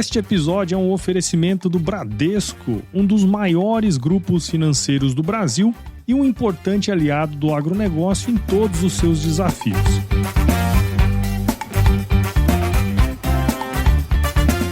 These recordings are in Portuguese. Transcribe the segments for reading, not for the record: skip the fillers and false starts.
Este episódio é um oferecimento do Bradesco, um dos maiores grupos financeiros do Brasil e um importante aliado do agronegócio em todos os seus desafios.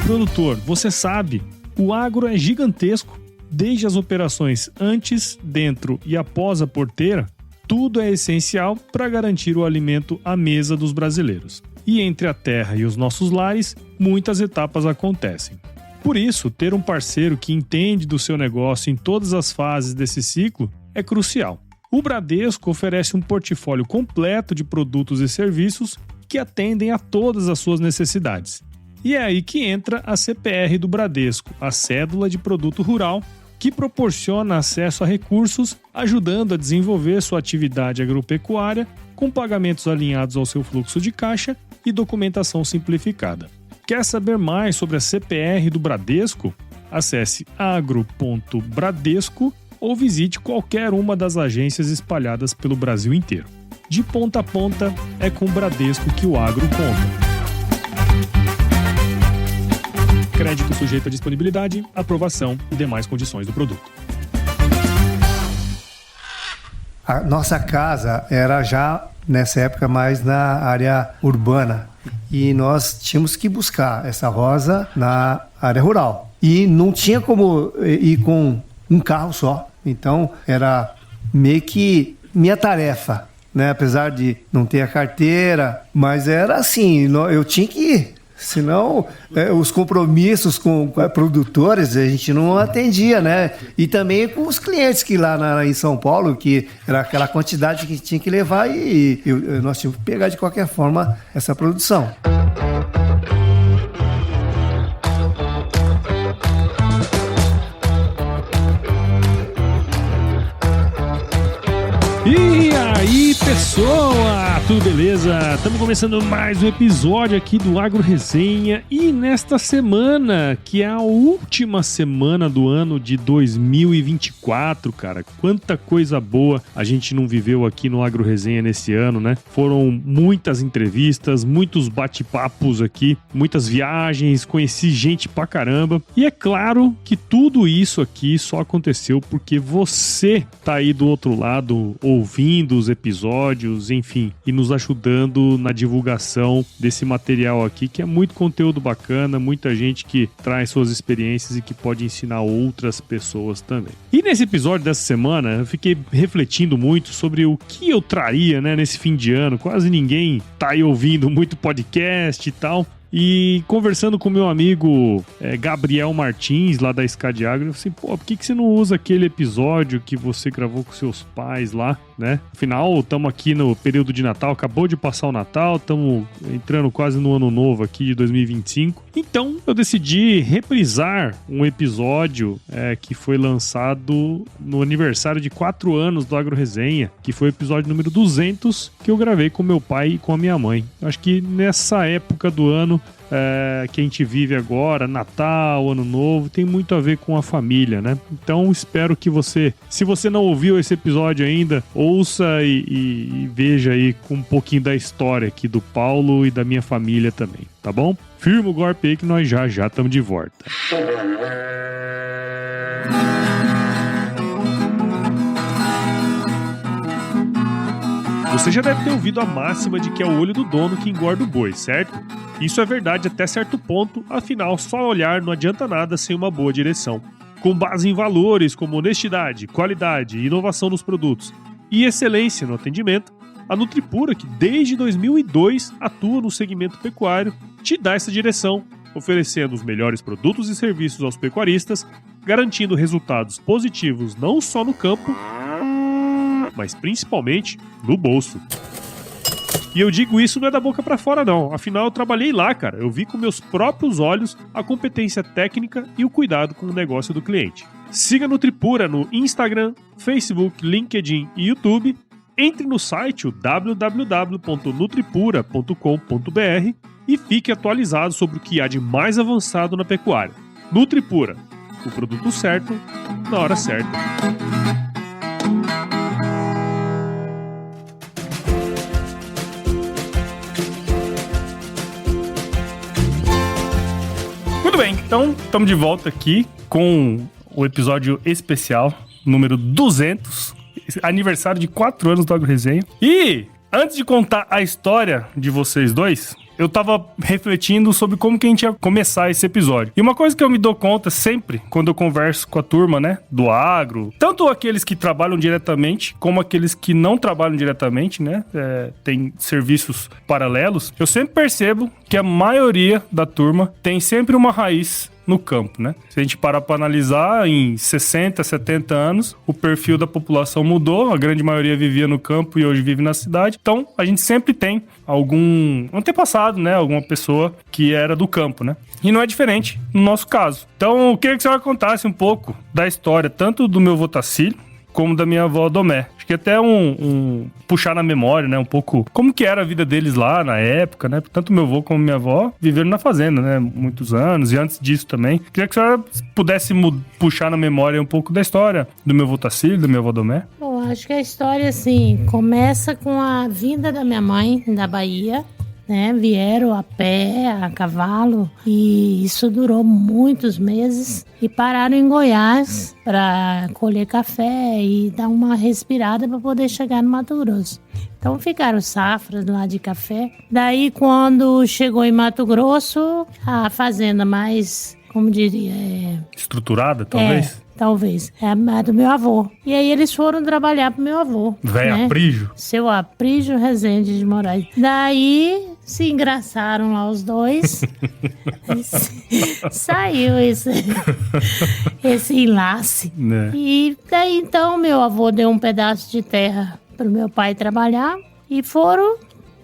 Produtor, você sabe, o agro é gigantesco. Desde as operações antes, dentro e após a porteira, tudo é essencial para garantir o alimento à mesa dos brasileiros. E entre a terra e os nossos lares, muitas etapas acontecem. Por isso, ter um parceiro que entende do seu negócio em todas as fases desse ciclo é crucial. O Bradesco oferece um portfólio completo de produtos e serviços que atendem a todas as suas necessidades. E é aí que entra a CPR do Bradesco, a Cédula de Produto Rural, que proporciona acesso a recursos, ajudando a desenvolver sua atividade agropecuária com pagamentos alinhados ao seu fluxo de caixa e documentação simplificada. Quer saber mais sobre a CPR do Bradesco? Acesse agro.bradesco ou visite qualquer uma das agências espalhadas pelo Brasil inteiro. De ponta a ponta, é com o Bradesco que o agro conta. Crédito sujeito à disponibilidade, aprovação e demais condições do produto. A nossa casa era já, nessa época, mais na área urbana. E nós tínhamos que buscar essa roça na área rural. E não tinha como ir com um carro só. Então, era meio que minha tarefa, né? Apesar de não ter a carteira, mas era assim, eu tinha que ir. Senão, os compromissos com produtores a gente não atendia, né? E também com os clientes que lá em São Paulo, que era aquela quantidade que tinha que levar e nós tínhamos que pegar de qualquer forma essa produção. E aí, pessoal, tudo beleza? Estamos começando mais um episódio aqui do Agro Resenha e nesta semana, que é a última semana do ano de 2024, cara, quanta coisa boa a gente não viveu aqui no Agro Resenha nesse ano, né? Foram muitas entrevistas, muitos bate-papos aqui, muitas viagens, conheci gente pra caramba e é claro que tudo isso aqui só aconteceu porque você tá aí do outro lado ouvindo os episódios, enfim, e nos ajudando na divulgação desse material aqui, que é muito conteúdo bacana, muita gente que traz suas experiências e que pode ensinar outras pessoas também. E nesse episódio dessa semana, eu fiquei refletindo muito sobre o que eu traria, né, nesse fim de ano. Quase ninguém tá aí ouvindo muito podcast e tal. E conversando com meu amigo Gabriel Martins, lá da SCAD Agro, eu falei assim, pô, por que você não usa aquele episódio que você gravou com seus pais lá, né? Afinal, estamos aqui no período de Natal, acabou de passar o Natal, estamos entrando quase no ano novo aqui de 2025. Então, eu decidi reprisar um episódio que foi lançado no aniversário de 4 anos do Agro Resenha, que foi o episódio número 200, que eu gravei com meu pai e com a minha mãe. Eu acho que nessa época do ano que a gente vive agora, Natal, Ano Novo, tem muito a ver com a família, né? Então espero que você, se você não ouviu esse episódio ainda, ouça e veja aí com um pouquinho da história aqui do Paulo e da minha família também, tá bom? Firma o golpe aí que nós já estamos de volta. Você já deve ter ouvido a máxima de que é o olho do dono que engorda o boi, certo? Isso é verdade até certo ponto, afinal só olhar não adianta nada sem uma boa direção. Com base em valores como honestidade, qualidade, inovação nos produtos e excelência no atendimento, a Nutripura, que desde 2002 atua no segmento pecuário, te dá essa direção, oferecendo os melhores produtos e serviços aos pecuaristas, garantindo resultados positivos não só no campo, mas principalmente no bolso. E eu digo isso não é da boca pra fora não, afinal eu trabalhei lá, cara, eu vi com meus próprios olhos a competência técnica e o cuidado com o negócio do cliente. Siga a Nutripura no Instagram, Facebook, LinkedIn e YouTube, entre no site www.nutripura.com.br e fique atualizado sobre o que há de mais avançado na pecuária. Nutripura, o produto certo, na hora certa. bem, então estamos de volta aqui com o episódio especial, número 200, aniversário de 4 anos do Agro Resenha. E antes de contar a história de vocês dois, eu tava refletindo sobre como que a gente ia começar esse episódio. E uma coisa que eu me dou conta sempre, quando eu converso com a turma, né, do agro, tanto aqueles que trabalham diretamente, como aqueles que não trabalham diretamente, né, tem serviços paralelos, eu sempre percebo que a maioria da turma tem sempre uma raiz no campo, né? Se a gente parar para analisar, em 60, 70 anos, o perfil da população mudou, a grande maioria vivia no campo e hoje vive na cidade. Então, a gente sempre tem algum antepassado, né? Alguma pessoa que era do campo, né? E não é diferente no nosso caso. Então, eu queria que você contasse um pouco da história, tanto do meu avô Tacílio, como da minha avó Domé. Acho que até puxar na memória, né, um pouco como que era a vida deles lá na época, né? Tanto meu avô como minha avó viveram na fazenda, né, muitos anos, e antes disso também. Queria que a senhora pudesse puxar na memória um pouco da história do meu avô Tacílio, da minha avó Domé. Bom, acho que a história, assim, começa com a vinda da minha mãe da Bahia, né? Vieram a pé, a cavalo, e isso durou muitos meses. E pararam em Goiás para colher café e dar uma respirada para poder chegar no Mato Grosso. Então ficaram safras lá de café. Daí, quando chegou em Mato Grosso, a fazenda mais, como diria, estruturada, talvez? Talvez. É a do meu avô. E aí eles foram trabalhar pro meu avô. Véio, né? Aprígio. Seu Aprígio Rezende de Moraes. Daí se engraçaram lá os dois. Saiu esse enlace. Né? E daí então meu avô deu um pedaço de terra pro meu pai trabalhar. E foram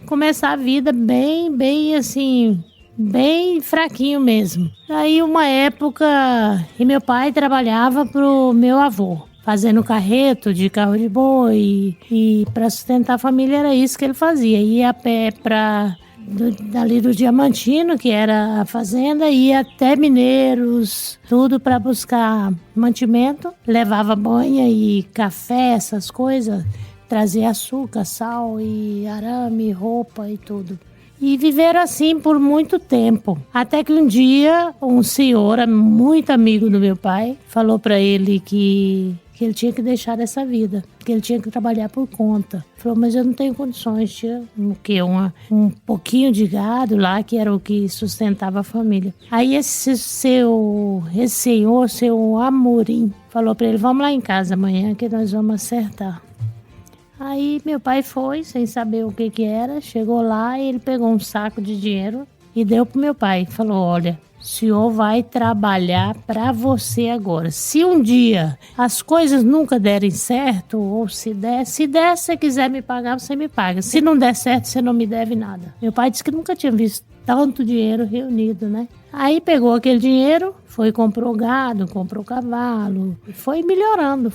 começar a vida bem assim... bem fraquinho mesmo. Aí uma época, e meu pai trabalhava pro meu avô, fazendo carreto de carro de boi, e para sustentar a família era isso que ele fazia. Ia a pé dali do Diamantino, que era a fazenda, ia até Mineiros, tudo para buscar mantimento, levava banha e café, essas coisas, trazia açúcar, sal e arame, roupa e tudo. E viveram assim por muito tempo. Até que um dia, um senhor, muito amigo do meu pai, falou para ele que ele tinha que deixar essa vida, que ele tinha que trabalhar por conta. Falou, mas eu não tenho condições, tinha um pouquinho de gado lá, que era o que sustentava a família. Aí esse senhor, seu Amorim, falou para ele, vamos lá em casa amanhã que nós vamos acertar. Aí meu pai foi, sem saber o que era, chegou lá e ele pegou um saco de dinheiro e deu pro meu pai. Falou, olha, o senhor vai trabalhar para você agora. Se um dia as coisas nunca derem certo, ou se der, se você quiser me pagar, você me paga. Se não der certo, você não me deve nada. Meu pai disse que nunca tinha visto tanto dinheiro reunido, né? Aí pegou aquele dinheiro, comprou gado, comprou cavalo, foi melhorando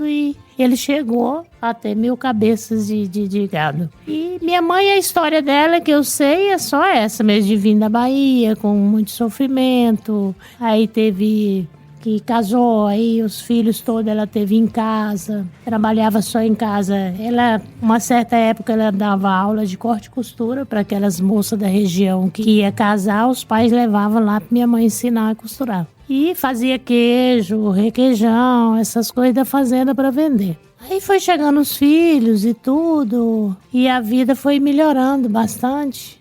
e ele chegou a ter 1000 cabeças de gado. E minha mãe, a história dela que eu sei é só essa mesmo, de vir da Bahia, com muito sofrimento, aí teve... que casou, aí os filhos todos ela teve em casa, trabalhava só em casa. Ela, uma certa época, ela dava aula de corte e costura para aquelas moças da região que ia casar, os pais levavam lá para minha mãe ensinar a costurar. E fazia queijo, requeijão, essas coisas da fazenda para vender. Aí foi chegando os filhos e tudo, e a vida foi melhorando bastante.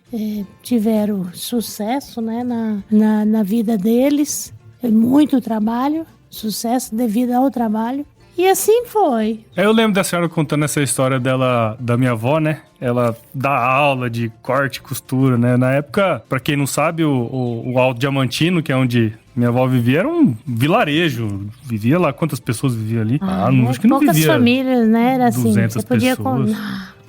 Tiveram sucesso, né, na vida deles. Muito trabalho, sucesso devido ao trabalho. E assim foi. Eu lembro da senhora contando essa história dela, da minha avó, né? Ela dá aula de corte e costura, né? Na época, pra quem não sabe, o Alto Diamantino, que é onde minha avó vivia, era um vilarejo. Vivia lá, quantas pessoas viviam ali? Acho que não vivia. Poucas famílias, né? Era assim, 200 você podia pessoas.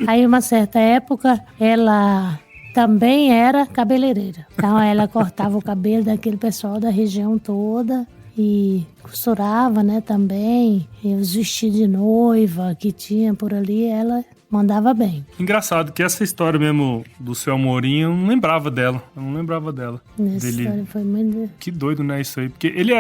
Aí, uma certa época, ela também era cabeleireira. Então, ela cortava o cabelo daquele pessoal da região toda e costurava, né, também. E os vestidos de noiva que tinha por ali, ela mandava bem. Engraçado que essa história mesmo do seu Amorim, eu não lembrava dela. Essa história foi muito... Que doido, né, isso aí? Porque ele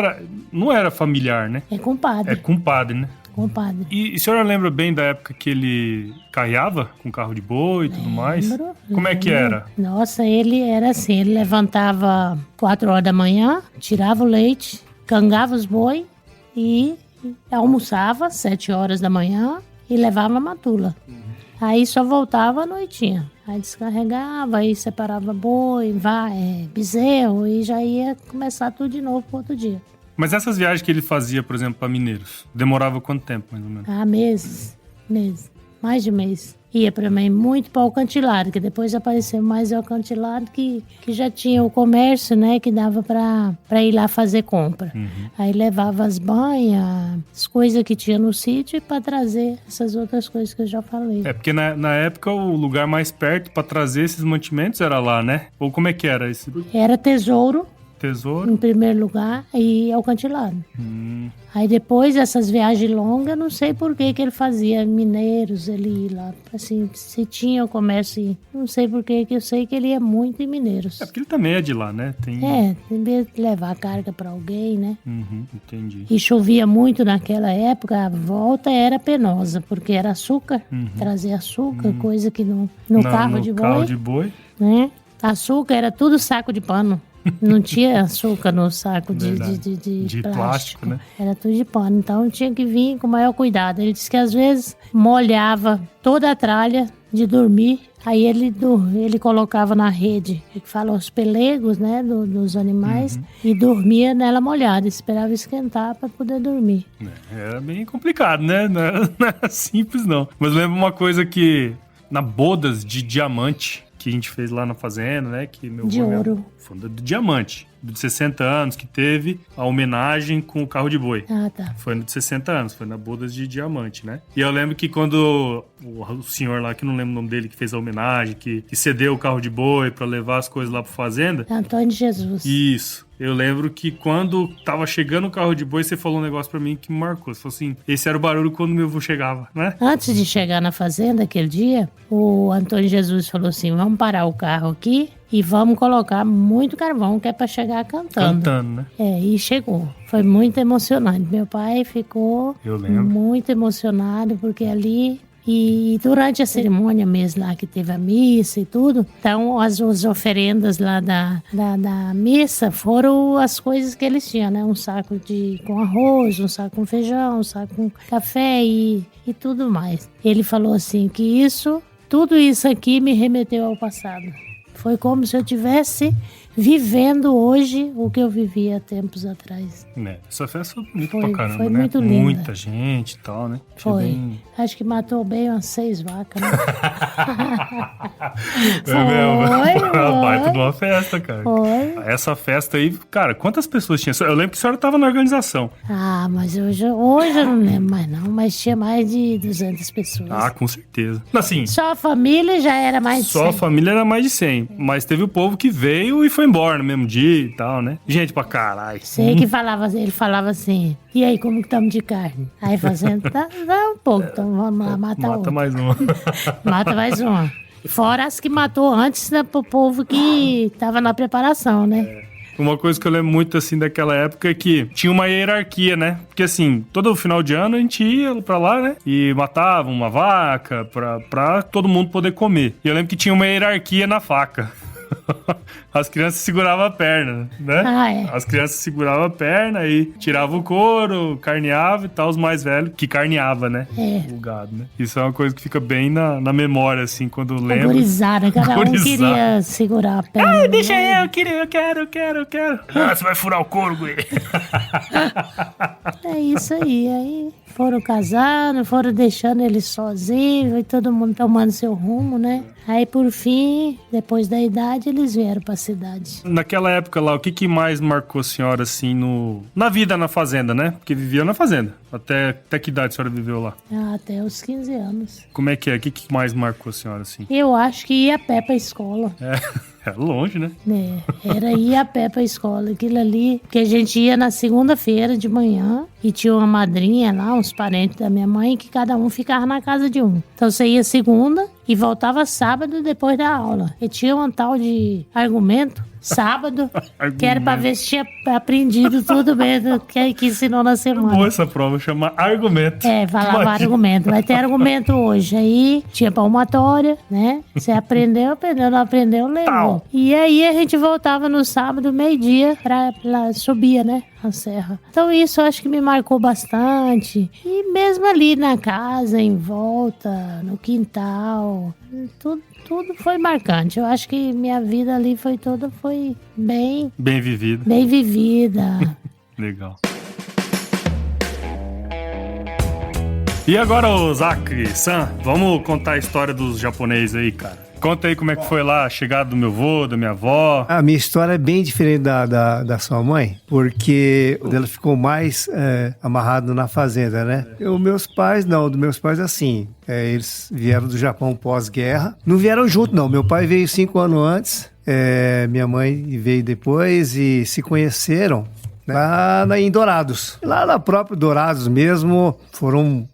não era familiar, né? É compadre. É compadre, né? com o padre. E a senhora lembra bem da época que ele carreava com carro de boi e tudo mais? Como é que era? Nossa, ele era assim, ele levantava 4 horas da manhã, tirava o leite, cangava os boi e almoçava 7 horas da manhã e levava a matula. Aí só voltava à noitinha. Aí descarregava, aí separava boi, bezerro e já ia começar tudo de novo pro outro dia. Mas essas viagens que ele fazia, por exemplo, para Mineiros, demorava quanto tempo, mais ou menos? Meses. Mais de mês. Ia para mim muito para o Alcantilado, que depois apareceu mais o Alcantilado, que já tinha o comércio, né, que dava para ir lá fazer compra. Aí levava as banhas, as coisas que tinha no sítio para trazer essas outras coisas que eu já falei. Porque na época o lugar mais perto para trazer esses mantimentos era lá, né? Ou como é que era esse? Era Tesouro. Tesouro? Em primeiro lugar, e Alcantilado. Aí depois dessas viagens longas, não sei por que ele fazia Mineiros, ele ia lá, assim, se tinha o comércio, não sei por que eu sei que ele ia muito em Mineiros. Porque ele também é de lá, né? Tem que levar carga para alguém, né? Entendi. E chovia muito naquela época, a volta era penosa, porque era açúcar, trazer açúcar, coisa que no carro de boi. Carro de boi. Né? Açúcar era tudo saco de pano. Não tinha açúcar no saco de plástico, né? Era tudo de pano. Então tinha que vir com o maior cuidado. Ele disse que às vezes molhava toda a tralha de dormir. Aí ele colocava na rede, que fala os pelegos, né, dos animais, e dormia nela molhada. Esperava esquentar para poder dormir. Era bem complicado, né? Não era simples, não. Mas lembro uma coisa que na bodas de diamante que a gente fez lá na fazenda, né? Que meu de ouro. Foi do diamante, de 60 anos, que teve a homenagem com o carro de boi. Tá. Foi no de 60 anos, foi na bodas de diamante, né? E eu lembro que quando o senhor lá, que não lembro o nome dele, que fez a homenagem, que cedeu o carro de boi pra levar as coisas lá pra fazenda. Antônio Jesus. Isso. Eu lembro que quando tava chegando o carro de boi, você falou um negócio pra mim que me marcou. Você falou assim, esse era o barulho quando meu avô chegava, né? Antes de chegar na fazenda aquele dia, o Antônio Jesus falou assim, vamos parar o carro aqui e vamos colocar muito carvão, que é pra chegar cantando. Cantando, né? E chegou. Foi muito emocionante. Meu pai ficou muito emocionado, porque ali... E durante a cerimônia mesmo lá, que teve a missa e tudo, então as oferendas lá da missa foram as coisas que eles tinham, né? Um saco com arroz, um saco com feijão, um saco com café e tudo mais. Ele falou assim que tudo isso aqui me remeteu ao passado. Foi como se eu tivesse vivendo hoje o que eu vivia tempos atrás. Essa festa foi bonita pra caramba, foi né? Muito linda. Muita gente e tal, né? Foi. Acho que matou bem umas 6 vacas, né? Foi. Baita de uma festa, cara. Foi. Essa festa aí, cara, quantas pessoas tinha? Eu lembro que a senhora tava na organização. Mas hoje eu não lembro mais não, mas tinha mais de 200 pessoas. Com certeza. Assim, só a família já era mais de 100. Só a família era mais de 100, mas teve o povo que veio e foi embora no mesmo dia e tal, né? Gente pra caralho. Sei que ele falava assim, e aí, como que estamos de carne? Aí fazendo, dá um pouco, então vamos lá matar Mata mais uma. Mata mais uma. Fora as que matou antes, né, pro povo que tava na preparação, né? Uma coisa que eu lembro muito, assim, daquela época é que tinha uma hierarquia, né? Porque, assim, todo final de ano a gente ia pra lá, né? E matava uma vaca pra todo mundo poder comer. E eu lembro que tinha uma hierarquia na faca. As crianças seguravam a perna, né? As crianças seguravam a perna e tiravam o couro, carneava e tal, os mais velhos, que carneava, né? O gado, né? Isso é uma coisa que fica bem na memória, assim, quando lembro. Gurizada, cada um queria segurar a perna. Deixa eu quero. Você vai furar o couro, güey. É isso aí. Aí foram casando, foram deixando ele sozinho e todo mundo tomando seu rumo, né? Aí, por fim, depois da idade, eles vieram pra cidade. Naquela época lá, o que mais marcou a senhora, assim, na vida na fazenda, né? Porque vivia na fazenda. Até que idade a senhora viveu lá? Até os 15 anos. Como é que é? O que mais marcou a senhora, assim? Eu acho que ia a pé pra escola. É longe, né? Era ir a pé pra escola. Aquilo ali, que a gente ia na segunda-feira de manhã e tinha uma madrinha lá, uns parentes da minha mãe, que cada um ficava na casa de um. Então você ia segunda e voltava sábado depois da aula. E tinha um tal de argumento. sábado, que era pra ver se tinha aprendido tudo mesmo que ensinou na semana. Boa essa prova, chama argumento. Falava argumento. Vai ter argumento hoje. Aí tinha palmatória, né? Você aprendeu, não aprendeu, levou. E aí a gente voltava no sábado, meio-dia, subia, né? A serra. Então isso eu acho que me marcou bastante. E mesmo ali na casa, em volta, no quintal, tudo foi marcante. Eu acho que minha vida ali foi bem vivida. Bem vivida. Legal. E agora, ô Zaki-san, vamos contar a história dos japoneses aí, cara. Conta aí como é que foi lá a chegada do meu avô, da minha avó. A minha história é bem diferente da sua mãe, porque ela ficou mais amarrada na fazenda, né? Dos meus pais assim, eles vieram do Japão pós-guerra. Não vieram junto, não. Meu pai veio 5 anos antes, minha mãe veio depois e se conheceram lá em Dourados. Lá na própria Dourados mesmo,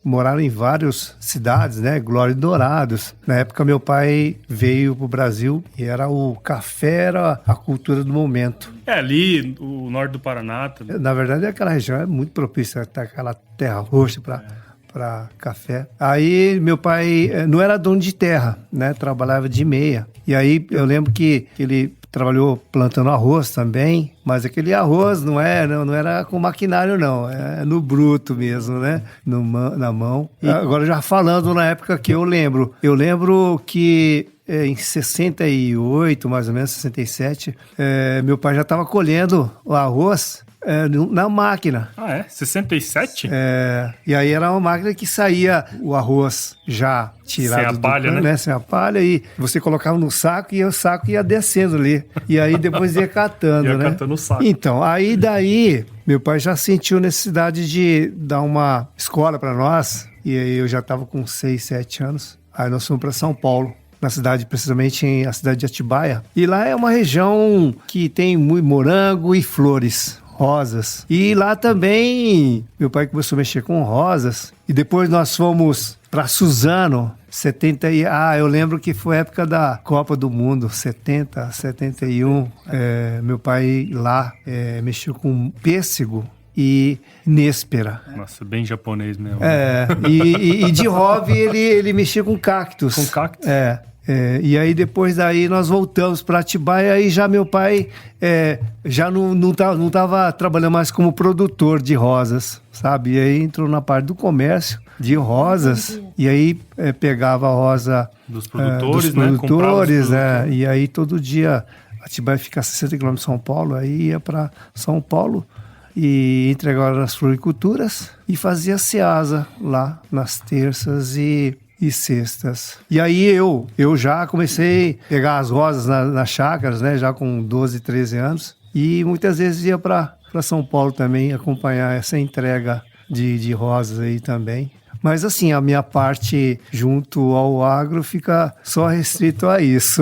moraram em várias cidades, né? Glória e Dourados. Na época, meu pai veio pro Brasil e o café era a cultura do momento. Ali, o norte do Paraná também. Na verdade, aquela região é muito propícia, tá aquela terra roxa para café. Aí, meu pai não era dono de terra, né? Trabalhava de meia. E aí, eu lembro que ele trabalhou plantando arroz também, mas aquele arroz não era com maquinário, não. É no bruto mesmo, né? Na mão. E agora, já falando na época que eu lembro que em 68, mais ou menos, 67, meu pai já estava colhendo o arroz na máquina. Ah, é? 67? E aí era uma máquina que saía o arroz já tirado sem a palha, né? Sem a palha, e você colocava no saco e o saco ia descendo ali. E aí depois ia catando, né? Catando o saco. Então, daí, meu pai já sentiu necessidade de dar uma escola para nós, e aí eu já estava com 6, 7 anos. Aí nós fomos para São Paulo. Na cidade, precisamente a cidade de Atibaia. E lá é uma região que tem muito morango e flores. Rosas. E lá também, meu pai começou a mexer com rosas. E depois nós fomos para Suzano, eu lembro que foi a época da Copa do Mundo, 70, 71. Meu pai lá mexeu com pêssego e néspera. Nossa, bem japonês mesmo. E de hobby ele mexia com cactos. Com cactos? E aí depois daí nós voltamos para Atibaia e já meu pai já não estava trabalhando mais como produtor de rosas, sabe? E aí entrou na parte do comércio de rosas e aí pegava a rosa dos produtores, né? E aí todo dia Atibaia fica a 60 km de São Paulo, aí ia para São Paulo e entregava nas floriculturas e fazia ceasa lá nas terças e sextas. E aí eu já comecei a pegar as rosas nas chácaras, né? Já com 12, 13 anos. E muitas vezes ia para São Paulo também acompanhar essa entrega de rosas aí também. Mas assim, a minha parte junto ao agro fica só restrito a isso.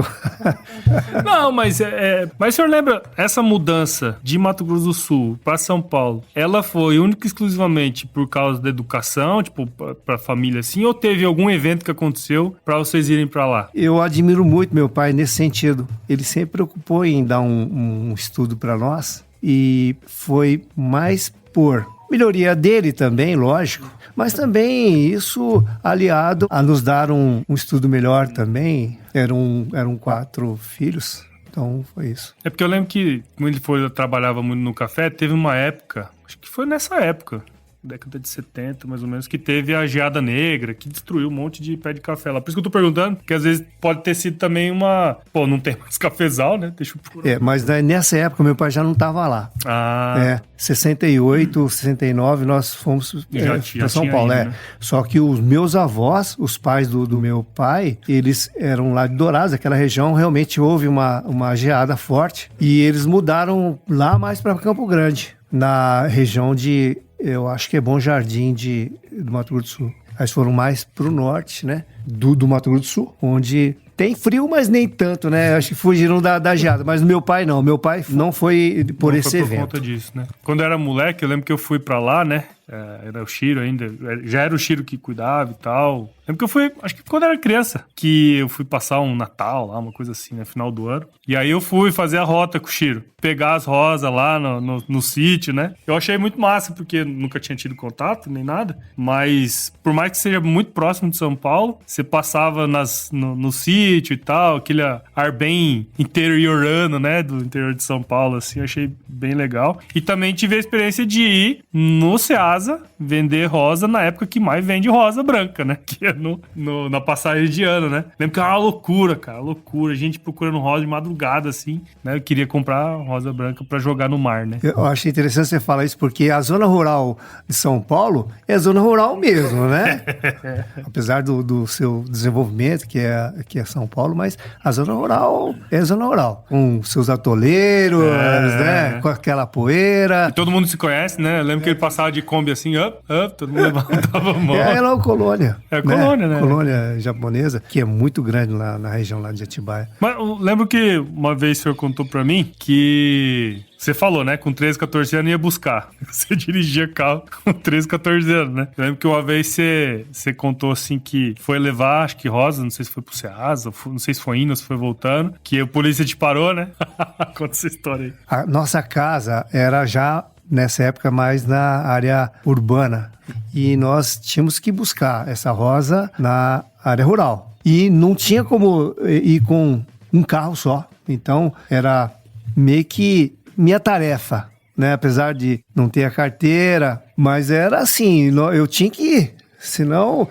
Não, mas o senhor lembra, essa mudança de Mato Grosso do Sul para São Paulo, ela foi única e exclusivamente por causa da educação, tipo, para a família assim, ou teve algum evento que aconteceu para vocês irem para lá? Eu admiro muito meu pai nesse sentido. Ele sempre preocupou em dar um estudo para nós e foi mais por melhoria dele também, lógico, mas também isso aliado a nos dar um estudo melhor também. Eram 4 filhos, então foi isso. É porque eu lembro que, como ele trabalhava muito no café, teve uma época, acho que foi nessa época, década de 70, mais ou menos, que teve a geada negra, que destruiu um monte de pé de café lá. Por isso que eu tô perguntando, porque às vezes pode ter sido também uma... Pô, não tem mais cafezal, né? Deixa eu procurar. Mas nessa época meu pai já não estava lá. 68, 69, nós fomos para São Paulo. Ido, né? Só que os meus avós, os pais do meu pai, eles eram lá de Dourados, aquela região realmente houve uma geada forte, e eles mudaram lá mais para Campo Grande, na região eu acho que é Bom Jardim do Mato Grosso do Sul. Eles foram mais pro norte, né? Do Mato Grosso do Sul, onde Tem frio, mas nem tanto, né? Acho que fugiram da geada. Mas meu pai não. Meu pai não foi por esse evento. Por conta disso, né? Quando eu era moleque, eu lembro que eu fui pra lá, né? Era o Chiro ainda. Já era o Chiro que cuidava e tal. Lembro que eu fui, acho que quando eu era criança, que eu fui passar um Natal lá, uma coisa assim, né? Final do ano. E aí eu fui fazer a rota com o Chiro. Pegar as rosas lá no sítio, né? Eu achei muito massa, porque nunca tinha tido contato, nem nada. Mas, por mais que seja muito próximo de São Paulo, você passava no sítio e tal, aquele ar bem interiorano, né? Do interior de São Paulo, assim, eu achei bem legal. E também tive a experiência de ir no Ceasa vender rosa na época que mais vende rosa branca, né? Que é na passagem de ano, né? Lembro que era uma loucura, cara, loucura. A gente procurando rosa de madrugada, assim, né? Eu queria comprar rosa branca pra jogar no mar, né? Eu achei interessante você falar isso, porque a zona rural de São Paulo é zona rural mesmo, né? Apesar do seu desenvolvimento, que é São Paulo, mas a zona rural é zona rural. Com seus atoleiros, né? Com aquela poeira. E todo mundo se conhece, né? Eu lembro que ele passava de Kombi assim, todo mundo levantava a mão. Ela é uma colônia. É a colônia, né? Colônia japonesa, que é muito grande lá na região lá de Atibaia. Mas eu lembro que uma vez o senhor contou pra mim que... Você falou, né? Com 13, 14 anos ia buscar. Você dirigia carro com 13, 14 anos, né? Eu lembro que uma vez você contou assim que foi levar, acho que rosa, não sei se foi pro Ceasa, não sei se foi indo, se foi voltando, que a polícia te parou, né? Conta essa história aí. A nossa casa era já, nessa época, mais na área urbana. E nós tínhamos que buscar essa rosa na área rural. E não tinha como ir com um carro só. Então, era meio que minha tarefa, né? Apesar de não ter a carteira, mas era assim, eu tinha que ir. Senão,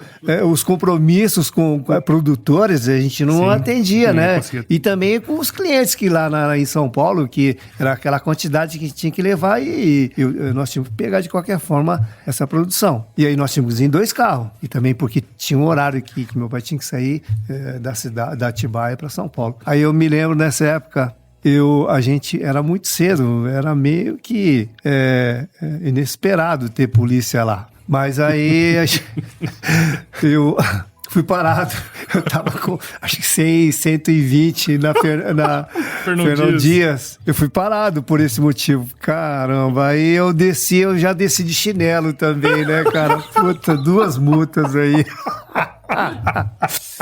os compromissos com produtores, a gente não atendia, né? E também com os clientes que lá em São Paulo, que era aquela quantidade que tinha que levar e nós tínhamos que pegar de qualquer forma essa produção. E aí nós tínhamos que ir em 2 carros. E também porque tinha um horário que meu pai tinha que sair da cidade, da Atibaia para São Paulo. Aí eu me lembro nessa época, a gente era muito cedo, era meio que inesperado ter polícia lá. Mas aí eu fui parado, eu tava com acho que 120 na Fernão Dias. Eu fui parado por esse motivo. Caramba, aí eu já desci de chinelo também, né, cara? Puta, 2 multas aí.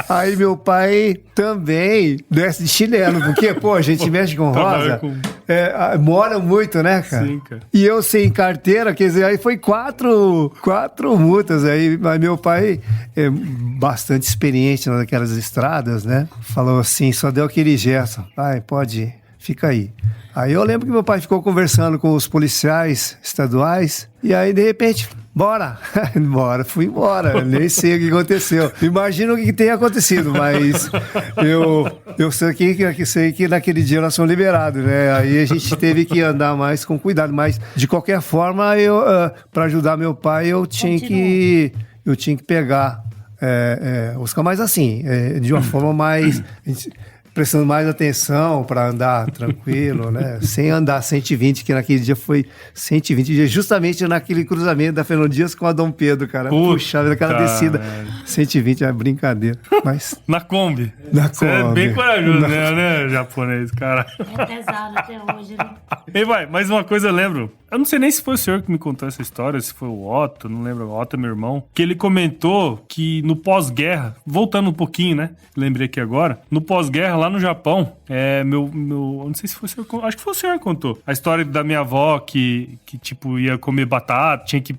Aí meu pai também desce de chinelo, porque, pô, a gente mexe com rosa, mora muito, né, cara? Sim, cara. E eu sem carteira, quer dizer, aí foi 4 multas aí, mas meu pai é bastante experiente naquelas estradas, né? Falou assim, só deu aquele gesto, pai, pode ir, fica aí. Aí eu lembro que meu pai ficou conversando com os policiais estaduais, e aí de repente... Bora! Fui embora, nem sei o que aconteceu. Imagino o que tenha acontecido, mas eu sei que naquele dia nós fomos liberados, né? Aí a gente teve que andar mais com cuidado, mas de qualquer forma, para ajudar meu pai, eu tinha que pegar Oscar, mas assim, de uma forma mais... prestando mais atenção para andar tranquilo, né? Sem andar 120, que naquele dia foi 120, justamente naquele cruzamento da Fernão Dias com a Dom Pedro, cara. Puxa, aquela descida. 120 é brincadeira. Mas... Na Kombi. Você é bem corajoso, né, japonês, cara? É pesado até hoje, né? E vai, mais uma coisa eu lembro. Eu não sei nem se foi o senhor que me contou essa história, se foi o Otto, não lembro, o Otto é meu irmão, que ele comentou que no pós-guerra, voltando um pouquinho, né? Lembrei aqui agora, no pós-guerra, lá no Japão, não sei se foi o senhor, acho que foi o senhor que contou. A história da minha avó que tipo, ia comer batata, tinha que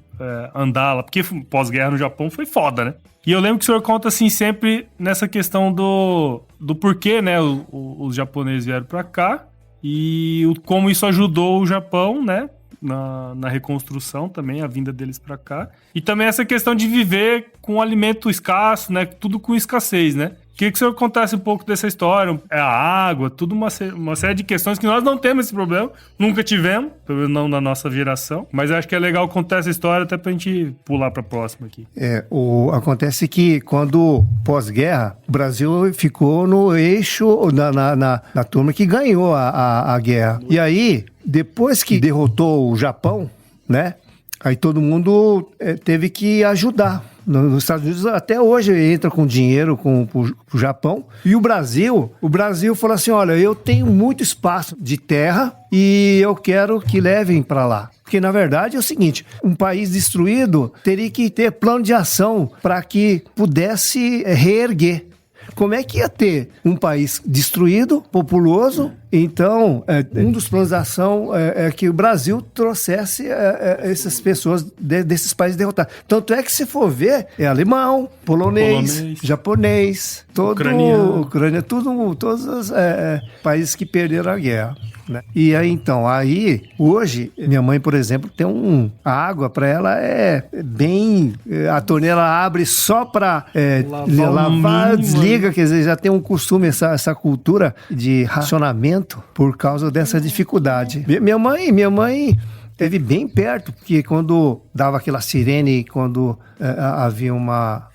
andar lá, porque pós-guerra no Japão foi foda, né? E eu lembro que o senhor conta, assim, sempre nessa questão do porquê, né, os japoneses vieram pra cá e como isso ajudou o Japão, né, na reconstrução também, a vinda deles pra cá. E também essa questão de viver com alimento escasso, né, tudo com escassez, né? Queria que o senhor contasse um pouco dessa história, a água, tudo uma série de questões que nós não temos esse problema, nunca tivemos, pelo menos não na nossa geração, mas acho que é legal contar essa história até pra gente pular pra próxima aqui. Acontece que quando pós-guerra, o Brasil ficou no eixo, na turma que ganhou a guerra. E aí, depois que derrotou o Japão, né, aí todo mundo teve que ajudar, nos Estados Unidos até hoje entra com dinheiro pro Japão. E o Brasil falou assim, olha, eu tenho muito espaço de terra e eu quero que levem para lá. Porque, na verdade, é o seguinte, um país destruído teria que ter plano de ação para que pudesse reerguer. Como é que ia ter um país destruído, populoso? Então, um dos planos de ação é que o Brasil trouxesse essas pessoas desses países derrotados. Tanto é que, se for ver, é alemão, polonês, japonês, Ucrânia, todos os países que perderam a guerra. Né? E aí, então, hoje, minha mãe, por exemplo, tem a água para ela é bem... A torneira abre só para lavar, desliga, quer dizer, já tem um costume, essa cultura de racionamento por causa dessa dificuldade. Minha mãe esteve bem perto, porque quando dava aquela sirene, quando havia um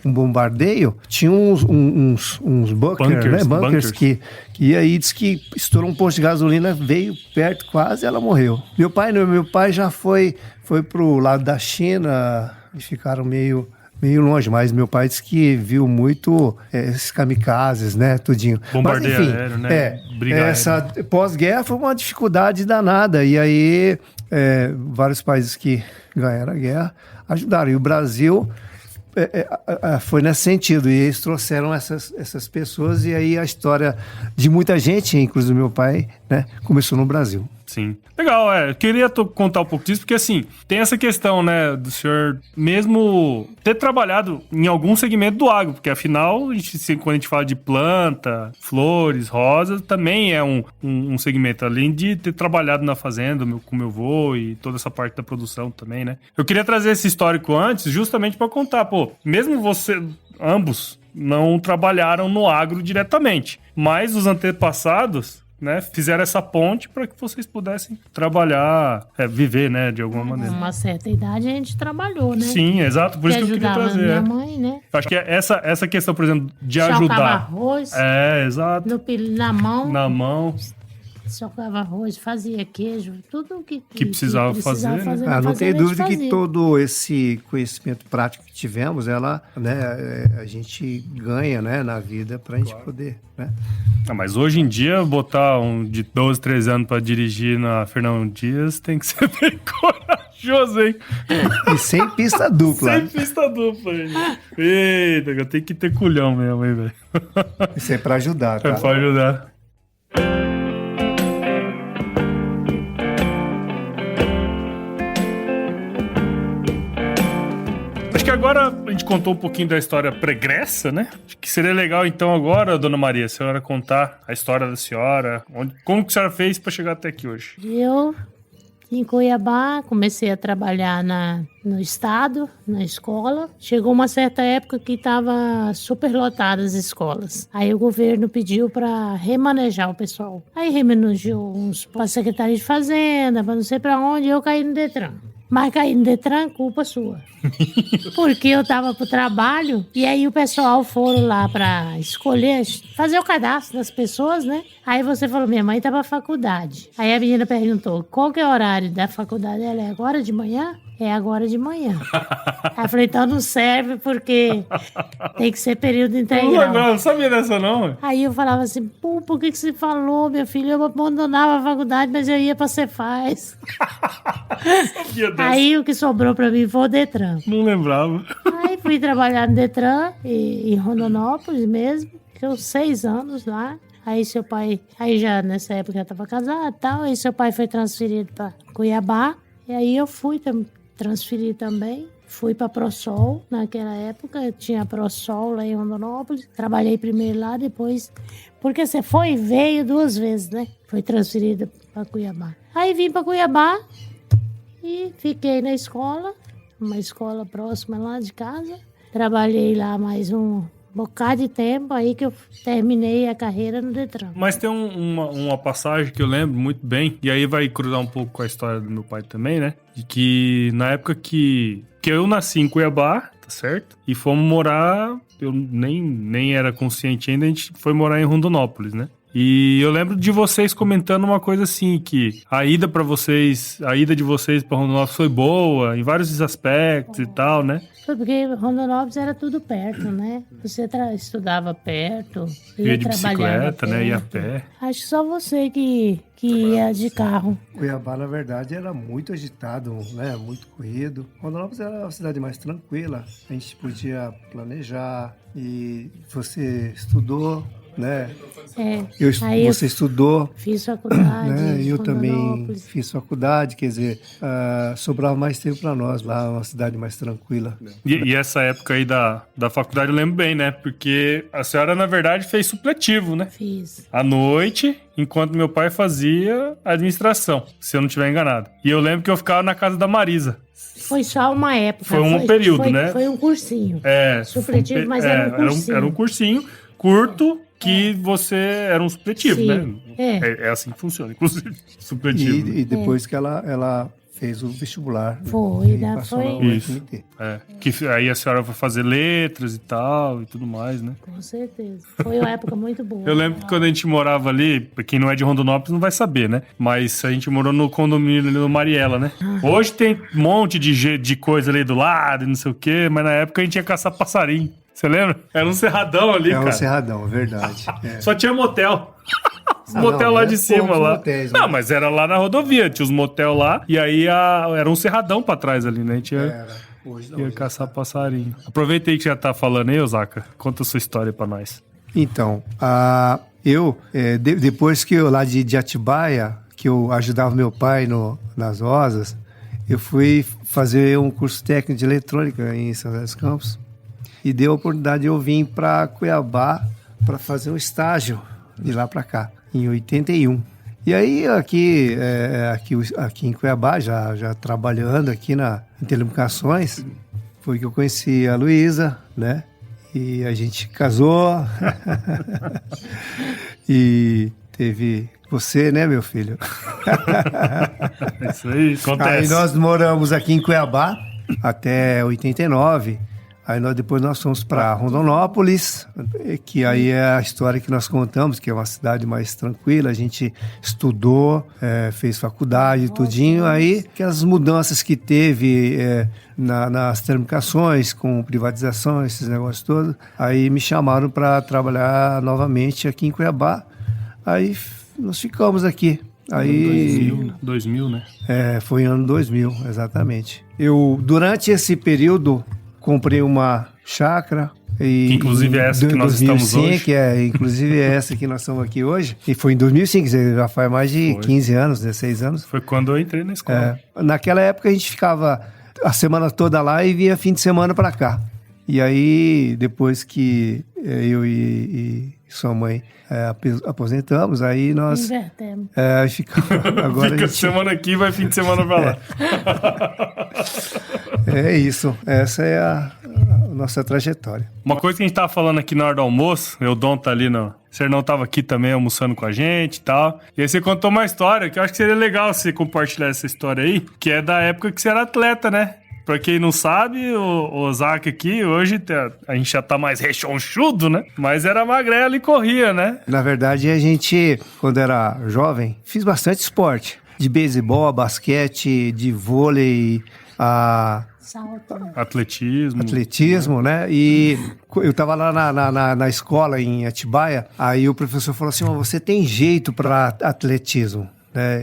bombardeio, tinha uns bunkers que aí diz que estourou um posto de gasolina, veio perto quase, ela morreu. Meu pai já foi pro lado da China e ficaram meio longe, mas meu pai disse que viu muito esses kamikazes, né, tudinho. Bombardeio mas, enfim, aéreo, né? Essa pós-guerra foi uma dificuldade danada, e aí vários países que ganharam a guerra ajudaram, e o Brasil foi nesse sentido, e eles trouxeram essas pessoas, e aí a história de muita gente, inclusive meu pai, né, começou no Brasil. Sim. Legal, eu queria contar um pouco disso, porque assim, tem essa questão, né, do senhor mesmo ter trabalhado em algum segmento do agro, porque afinal, quando a gente fala de planta, flores, rosas, também é um segmento, além de ter trabalhado na fazenda com meu avô e toda essa parte da produção também, né. Eu queria trazer esse histórico antes, justamente para contar, mesmo ambos não trabalharam no agro diretamente, mas os antepassados, né, fizeram essa ponte para que vocês pudessem trabalhar, viver, né, de alguma maneira. Uma certa idade a gente trabalhou, né? Sim, exato, por isso que eu queria trazer. Minha mãe, né? Acho que essa questão, por exemplo, de Chocava ajudar. Arroz. Exato. Na mão. Na mão. Socava arroz, fazia queijo, tudo que precisava fazer. Não tem dúvida que todo esse conhecimento prático que tivemos, a gente ganha, né, na vida pra gente poder, né? Mas hoje em dia, botar um de 12, 13 anos pra dirigir na Fernão Dias tem que ser bem corajoso, hein? E sem pista dupla. Sem pista dupla, gente. Eita, eu tenho que ter culhão mesmo, hein, velho? Isso é pra ajudar, tá? É pra ajudar. Acho que agora a gente contou um pouquinho da história pregressa, né? Acho que seria legal, então, agora, dona Maria, a senhora contar a história da senhora, como que a senhora fez para chegar até aqui hoje? Eu, em Cuiabá, comecei a trabalhar no estado, na escola. Chegou uma certa época que estava superlotada as escolas. Aí o governo pediu para remanejar o pessoal. Aí remanejou uns para a Secretaria de Fazenda, para não sei para onde, e eu caí no Detran. Mas cair no Detran, culpa sua. Porque eu tava pro trabalho e aí o pessoal foram lá pra escolher, fazer o cadastro das pessoas, né? Aí você falou, minha mãe tá pra faculdade. Aí a menina perguntou, qual que é o horário da faculdade? Ela é agora de manhã? É agora de manhã. Aí eu falei, então não serve porque tem que ser período integral. Não sabia dessa não. Aí eu falava assim, por que você falou, meu filho? Eu abandonava a faculdade, mas eu ia pra Cefaz. Sabia dessa. Aí o que sobrou pra mim foi o Detran. Não lembrava. Aí fui trabalhar no Detran, em Rondonópolis mesmo. Fiquei 6 anos lá. Aí seu pai, já nessa época já estava casado e tal. Aí seu pai foi transferido para Cuiabá. E aí eu fui transferir também. Fui para ProSol naquela época. Tinha a ProSol lá em Rondonópolis. Trabalhei primeiro lá, depois... Porque você foi e veio 2 vezes, né? Foi transferido para Cuiabá. Aí vim para Cuiabá e fiquei na escola. Uma escola próxima lá de casa. Trabalhei lá mais um bocado de tempo, aí que eu terminei a carreira no Detran. Mas tem uma passagem que eu lembro muito bem, e aí vai cruzar um pouco com a história do meu pai também, né? De que na época que eu nasci em Cuiabá, tá certo? E fomos morar, eu nem era consciente ainda, a gente foi morar em Rondonópolis, né? E eu lembro de vocês comentando uma coisa assim, que a ida de vocês pra Rondonópolis foi boa, em vários aspectos e tal, né? Foi porque Rondonópolis era tudo perto, né? Você estudava perto, Ia de trabalhar bicicleta, né? Ia a pé. Acho que só você que ia de carro. Cuiabá, na verdade, era muito agitado, né? Muito corrido. Rondonópolis era uma cidade mais tranquila. A gente podia planejar e você estudou, né? Você estudou. Fiz faculdade. Né? Eu também fiz faculdade, quer dizer, sobrava mais tempo para nós lá, uma cidade mais tranquila. E essa época aí da faculdade eu lembro bem, né? Porque a senhora, na verdade, fez supletivo, né? Fiz. À noite, enquanto meu pai fazia administração, se eu não estiver enganado. E eu lembro que eu ficava na casa da Marisa. Foi só uma época. Foi um período, né? Foi um cursinho. Supletivo, mas era um cursinho. Era um cursinho curto que você era um supletivo, Sim, né? É assim que funciona, inclusive. Supletivo. E depois que ela fez o vestibular. Foi, né? Foi. Isso. Que aí a senhora vai fazer letras e tal e tudo mais, né? Com certeza. Foi uma época muito boa. Eu lembro que quando a gente morava ali, quem não é de Rondonópolis não vai saber, né? Mas a gente morou no condomínio ali no Mariela, né? Hoje tem um monte de coisa ali do lado e não sei o quê, mas na época a gente ia caçar passarinho. Você lembra? Era um cerradão ali, cara. Era um cerradão, verdade. Só tinha motel. Os motel lá de cima, lá. Motéis, não, mas era lá na rodovia, tinha os motel lá, e aí era um cerradão pra trás ali, né? A gente ia caçar passarinho. Aproveitei que já tá falando aí, Osaka. Conta a sua história pra nós. Então, depois que eu lá de Atibaia, que eu ajudava meu pai nas rosas, eu fui fazer um curso técnico de eletrônica em São José dos Campos. E deu a oportunidade de eu vir para Cuiabá para fazer um estágio de lá para cá, em 81. E aí, aqui em Cuiabá, já trabalhando aqui em telecomunicações, foi que eu conheci a Luísa, né? E a gente casou. E teve você, né, meu filho? Isso aí, acontece. Aí nós moramos aqui em Cuiabá até 89. Aí depois nós fomos para Rondonópolis, que aí é a história que nós contamos, que é uma cidade mais tranquila. A gente estudou, fez faculdade, tudinho. Aí, aquelas mudanças que teve nas telecomunicações, com privatização, esses negócios todos, aí me chamaram para trabalhar novamente aqui em Cuiabá. Aí nós ficamos aqui. Aí 2000, né? Foi ano 2000, exatamente. Eu, durante esse período, comprei uma chácara. Que inclusive é essa que nós 2005, estamos hoje. Inclusive é essa que nós estamos aqui hoje. E foi em 2005, já faz mais de 15 anos, 16 anos. Foi quando eu entrei na escola. Naquela época a gente ficava a semana toda lá e vinha fim de semana para cá. E aí, depois que eu e sua mãe aposentamos, aí nós... Invertemos. Agora Fica semana aqui, vai fim de semana pra lá. É isso. Essa é a nossa trajetória. Uma coisa que a gente tava falando aqui na hora do almoço, o Dom tá ali o Sernão tava aqui também almoçando com a gente e tal. E aí você contou uma história que eu acho que seria legal você compartilhar essa história aí, que é da época que você era atleta, né? Pra quem não sabe, o Osaka aqui, hoje a gente já tá mais rechonchudo, né? Mas era magrelo e corria, né? Na verdade, a gente, quando era jovem, fiz bastante esporte. De beisebol, basquete, de vôlei, Salto. Atletismo, né? E eu tava lá na escola em Atibaia, aí o professor falou assim, você tem jeito para atletismo.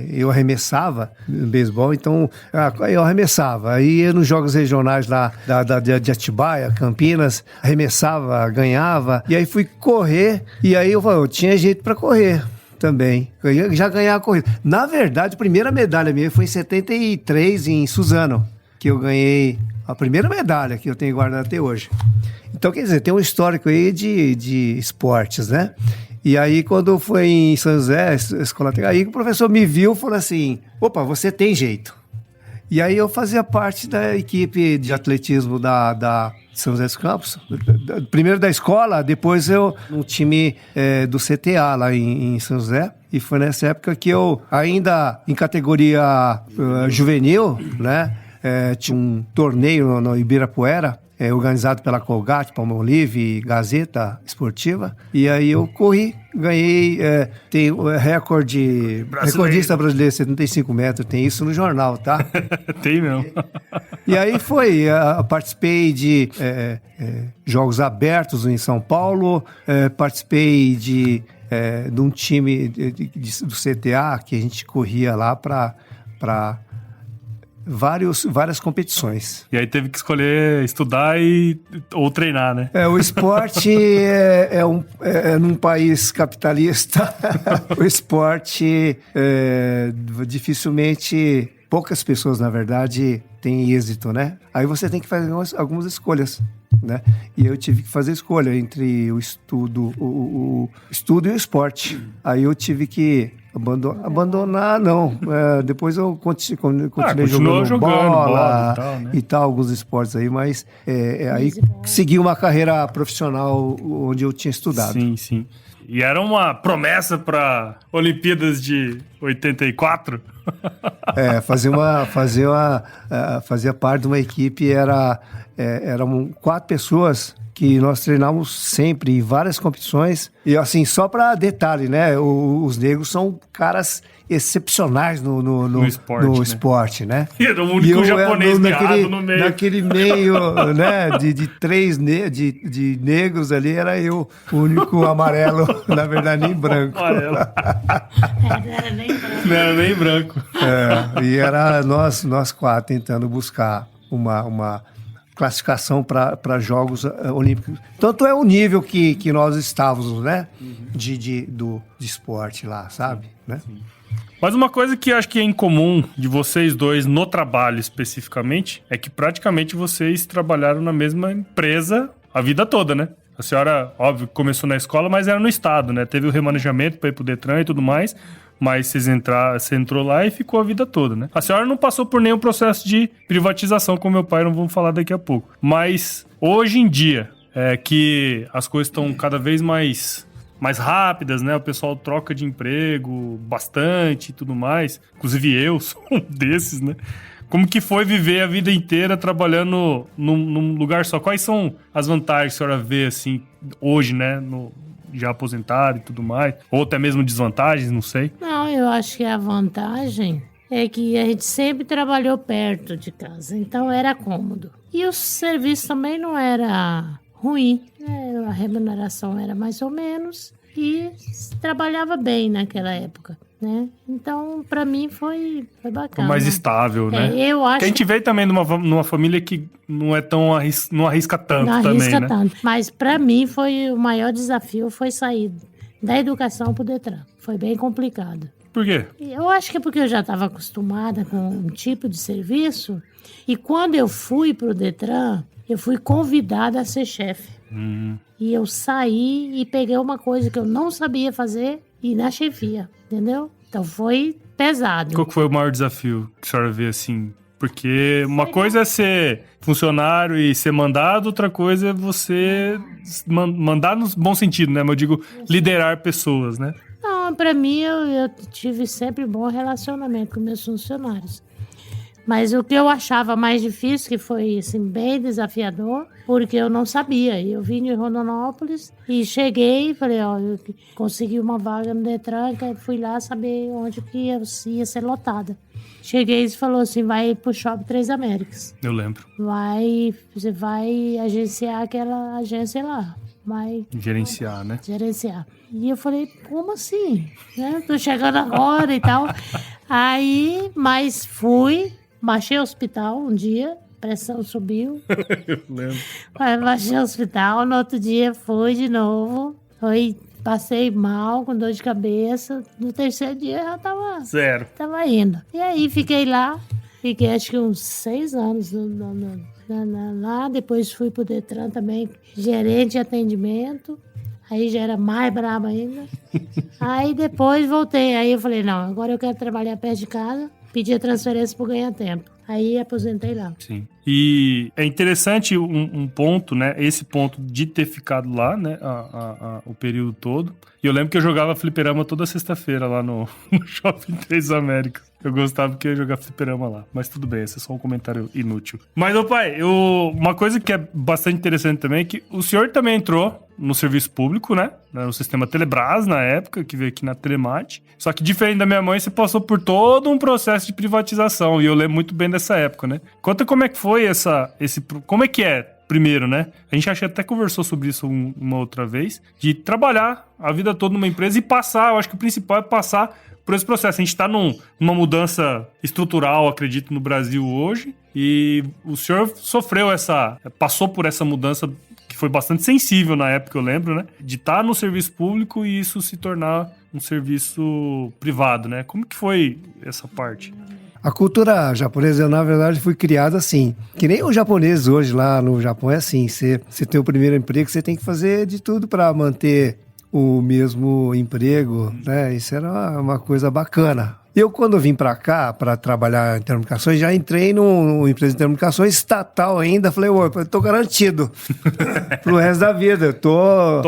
Eu arremessava no beisebol, então eu arremessava. Aí ia nos jogos regionais lá de Atibaia, Campinas, arremessava, ganhava. E aí fui correr, e aí eu tinha jeito para correr também. Eu ia já ganhar a corrida. Na verdade, a primeira medalha minha foi em 73, em Suzano, que eu ganhei a primeira medalha que eu tenho guardado até hoje. Então, quer dizer, tem um histórico aí de esportes, né? E aí, quando foi em São José, escola, aí o professor me viu e falou assim, opa, você tem jeito. E aí eu fazia parte da equipe de atletismo da São José dos Campos, primeiro da escola, depois eu no time do CTA lá em São José. E foi nessa época que eu, ainda em categoria juvenil, né, tinha um torneio no Ibirapuera, organizado pela Colgate, Palmolive, Gazeta Esportiva. E aí eu corri ganhei, tem o recordista brasileiro, 75 metros, tem isso no jornal, tá? Tem mesmo. E aí participei de Jogos Abertos em São Paulo, participei de um time do CTA, que a gente corria lá para várias competições. E aí teve que escolher estudar ou treinar, né? O esporte num país capitalista, o esporte dificilmente, poucas pessoas, na verdade, têm êxito, né? Aí você tem que fazer algumas escolhas, né? E eu tive que fazer escolha entre o estudo e o esporte. Aí eu tive que abandonar, não. Depois eu continuei jogando bola e tal, alguns esportes aí, mas aí segui uma carreira profissional onde eu tinha estudado. Sim, sim. E era uma promessa para Olimpíadas de 84? Fazia parte de uma equipe, eram 4 pessoas que nós treinávamos sempre em várias competições. E assim, só para detalhe, né? Os negros são caras excepcionais no esporte, né? E era o único japonês no meio. Naquele meio, né? De 3 de negros ali, era eu, o único amarelo, na verdade, nem branco. Amarelo. Não era nem branco. E era nós 4 tentando buscar uma classificação para Jogos Olímpicos. Tanto é o nível que nós estávamos, né? De esporte lá, sabe? Né? Mas uma coisa que acho que é incomum de vocês dois no trabalho especificamente é que praticamente vocês trabalharam na mesma empresa a vida toda, né? A senhora, óbvio, começou na escola, mas era no estado, né? Teve o remanejamento para ir pro Detran e tudo mais, mas você entrou lá e ficou a vida toda, né? A senhora não passou por nenhum processo de privatização, como meu pai, não vamos falar daqui a pouco. Mas hoje em dia, que as coisas estão cada vez mais rápidas, né? O pessoal troca de emprego bastante e tudo mais. Inclusive eu sou um desses, né? Como que foi viver a vida inteira trabalhando num lugar só? Quais são as vantagens que a senhora vê, assim, hoje, né? Já aposentado e tudo mais? Ou até mesmo desvantagens, não sei. Não, eu acho que a vantagem é que a gente sempre trabalhou perto de casa, então era cômodo. E o serviço também não era ruim, né? A remuneração era mais ou menos e trabalhava bem naquela época, né? Então, pra mim foi bacana. Mais estável, né? Eu acho. Que a gente veio também numa família que não é tão não arrisca tanto não também, arrisca né? tanto. Mas pra mim o maior desafio foi sair da educação pro Detran. Foi bem complicado. Por quê? Eu acho que é porque eu já estava acostumada com um tipo de serviço e quando eu fui pro Detran, eu fui convidada a ser chefe. E eu saí e peguei uma coisa que eu não sabia fazer e na chefia, entendeu? Então foi pesado. Qual que foi o maior desafio que a senhora vê assim? Porque uma coisa é ser funcionário e ser mandado, outra coisa é você mandar no bom sentido, né? Mas eu digo liderar pessoas, né? Não, pra mim eu tive sempre bom relacionamento com meus funcionários. Mas o que eu achava mais difícil, que foi assim, bem desafiador, porque eu não sabia. Eu vim de Rondonópolis e cheguei e falei, eu consegui uma vaga no Detran, fui lá saber onde que ia ser lotada. Cheguei e falou assim, vai pro Shopping Três Américas. Eu lembro. Você vai agenciar aquela agência lá. Gerenciar, né? Gerenciar. E eu falei, como assim? Tô chegando agora e tal. Mas fui, baixei o hospital um dia, pressão subiu. Eu lembro. Baixei o hospital, no outro dia fui de novo. Passei mal, com dor de cabeça. No terceiro dia já tava indo. E aí fiquei lá, fiquei acho que uns 6 anos lá. Depois fui pro Detran também, gerente de atendimento. Aí já era mais braba ainda. Aí depois voltei. Aí eu falei, não, agora eu quero trabalhar perto de casa. Pedi a transferência pro Ganha Tempo. Aí aposentei lá. Sim. E é interessante um ponto, né? Esse ponto de ter ficado lá, né? O período todo. E eu lembro que eu jogava fliperama toda sexta-feira lá no Shopping Três Américas. Eu gostava que eu ia jogar fliperama lá. Mas tudo bem, esse é só um comentário inútil. Mas, ô pai, uma coisa que é bastante interessante também é que o senhor também entrou no serviço público, né? No sistema Telebrás, na época, que veio aqui na Telemate. Só que, diferente da minha mãe, você passou por todo um processo de privatização. E eu lembro muito bem dessa época, né? Conta como é que foi como é que é, primeiro, né? A gente até conversou sobre isso uma outra vez, de trabalhar a vida toda numa empresa e passar, eu acho que o principal é passar por esse processo. A gente está numa mudança estrutural, acredito, no Brasil hoje, e o senhor passou por essa mudança que foi bastante sensível na época, eu lembro, né? De estar no serviço público e isso se tornar um serviço privado, né? Como que foi essa parte? A cultura japonesa, na verdade, foi criada assim. Que nem os japoneses hoje lá no Japão é assim. Você tem o primeiro emprego, você tem que fazer de tudo para manter o mesmo emprego, né? Isso era uma coisa bacana. Eu, quando vim para cá, para trabalhar em telecomunicações, já entrei numa empresa de telecomunicações estatal ainda. Falei, eu tô garantido pro resto da vida. Eu tô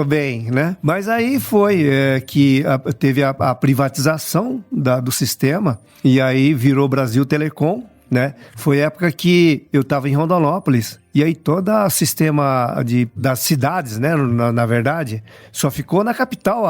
bem, né? Mas aí foi que teve a privatização das sistema, e aí virou Brasil Telecom, né? Foi época que eu estava em Rondonópolis, e aí todo o sistema das cidades, né, na verdade, só ficou na capital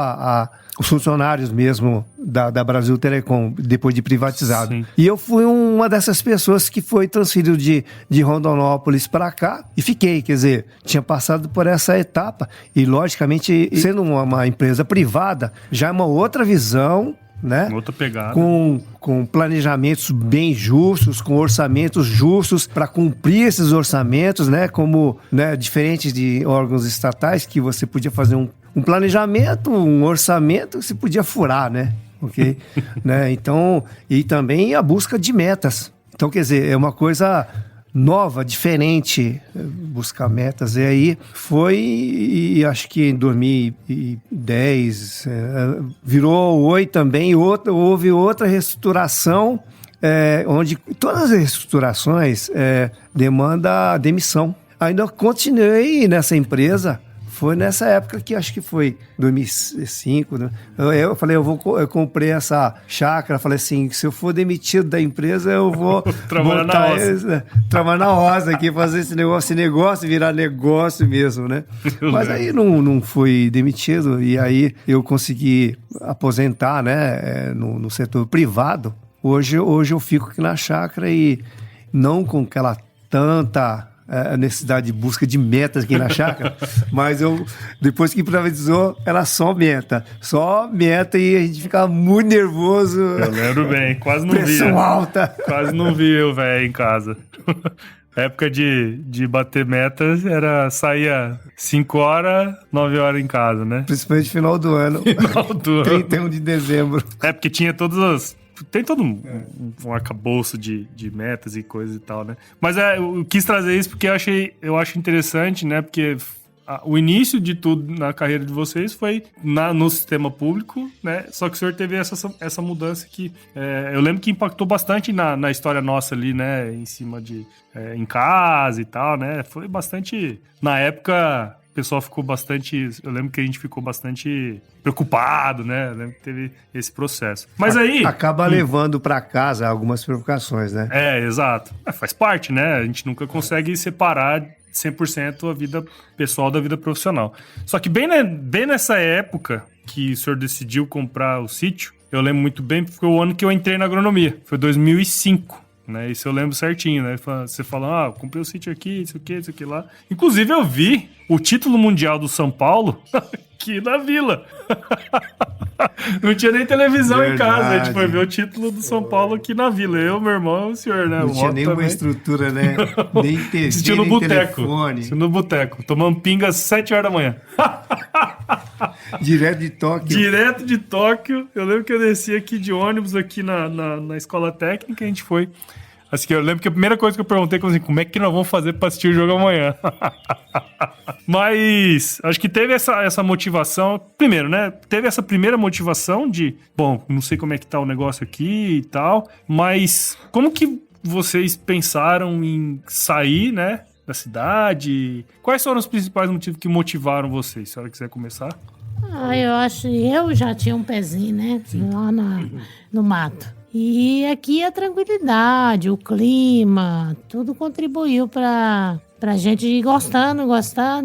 os funcionários mesmo da Brasil Telecom, depois de privatizado. Sim. E eu fui uma dessas pessoas que foi transferido de Rondonópolis para cá e fiquei, quer dizer, tinha passado por essa etapa e, logicamente, sendo uma empresa privada, já é uma outra visão, né? Outra pegada. Com planejamentos bem justos, com orçamentos justos para cumprir esses orçamentos, né? Como, né, diferente de órgãos estatais, que você podia fazer um planejamento, um orçamento que você podia furar, né? Ok? Né? Então, e também a busca de metas. Então, quer dizer, é uma coisa nova, diferente, buscar metas. E aí foi, acho que em 2010, virou Oi também, houve outra reestruturação, onde todas as reestruturações demandam demissão. Ainda continuei nessa empresa. Foi nessa época que acho que foi 2005, né? Eu falei, eu comprei essa chácara, falei assim, se eu for demitido da empresa, eu vou trabalhar na roça aqui, fazer esse negócio virar negócio mesmo, né? Mas aí não fui demitido, e aí eu consegui aposentar, né, no setor privado. Hoje eu fico aqui na chácara e não com aquela tanta a necessidade de busca de metas aqui na chácara, mas depois que privatizou, era só meta e a gente ficava muito nervoso. Eu lembro bem, quase não via. Pressão alta. Quase não via eu, velho, em casa. A época de bater metas saía 5 horas, 9 horas em casa, né? Principalmente no final do ano. 31 de dezembro. Porque tinha tem todo um arcabouço de metas e coisas e tal, né? Mas eu quis trazer isso porque eu acho interessante, né? Porque o início de tudo na carreira de vocês foi no sistema público, né? Só que o senhor teve essa mudança que eu lembro que impactou bastante na história nossa ali, né? Em cima em casa e tal, né? Foi bastante... Na época... O pessoal ficou bastante... Eu lembro que a gente ficou bastante preocupado, né? Eu lembro que teve esse processo. Mas aí... Acaba levando para casa algumas provocações, né? Exato. Faz parte, né? A gente nunca consegue separar 100% a vida pessoal da vida profissional. Só que bem nessa época que o senhor decidiu comprar o sítio, eu lembro muito bem, porque foi o ano que eu entrei na agronomia. Foi 2005. Né? Isso eu lembro certinho, né? Você fala, comprei o sítio aqui, isso aqui lá. Inclusive, eu vi o título mundial do São Paulo aqui na vila. Não tinha nem televisão Verdade. Em casa. A gente foi ver o título do São Paulo aqui na vila. Eu, meu irmão e o senhor, né? Não tinha nenhuma estrutura, né? Nem TV, assistiu no boteco. No boteco. Tomando pinga às 7 horas da manhã. Direto de Tóquio. Eu lembro que eu desci aqui de ônibus aqui na escola técnica. A gente foi. Assim, eu lembro que a primeira coisa que eu perguntei foi assim, como é que nós vamos fazer para assistir o jogo amanhã? Mas acho que teve essa motivação. Primeiro, né? Teve essa primeira motivação de, bom, não sei como é que tá o negócio aqui e tal, mas como que vocês pensaram em sair, né, da cidade? Quais foram os principais motivos que motivaram vocês? Se a senhora quiser começar. Eu acho que eu já tinha um pezinho, né? Lá no mato. E aqui a tranquilidade, o clima, tudo contribuiu pra gente ir gostando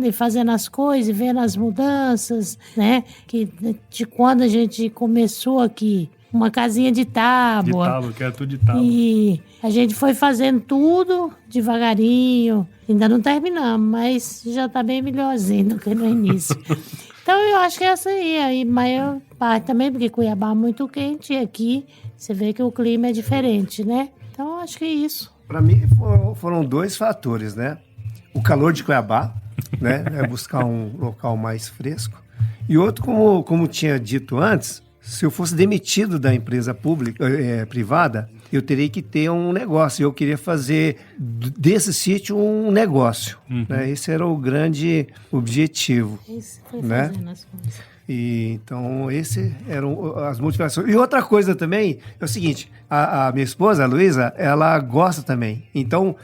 e fazendo as coisas, e vendo as mudanças, né? Que de quando a gente começou aqui, uma casinha de tábua. De tábua, que era tudo de tábua. E a gente foi fazendo tudo devagarinho. Ainda não terminamos, mas já tá bem melhorzinho do que no início. Então eu acho que é essa aí. A maior parte também, porque Cuiabá é muito quente e aqui você vê que o clima é diferente, né? Então eu acho que é isso. Para mim foram 2 fatores, né? O calor de Cuiabá, né? É buscar um local mais fresco. E outro, como tinha dito antes, se eu fosse demitido da empresa privada, eu teria que ter um negócio. Eu queria fazer desse sítio um negócio. Né? Esse era o grande objetivo. Isso foi né? fazendo as coisas. E, então, esses eram as motivações. E outra coisa também é o seguinte, a minha esposa, a Luísa, ela gosta também. Então,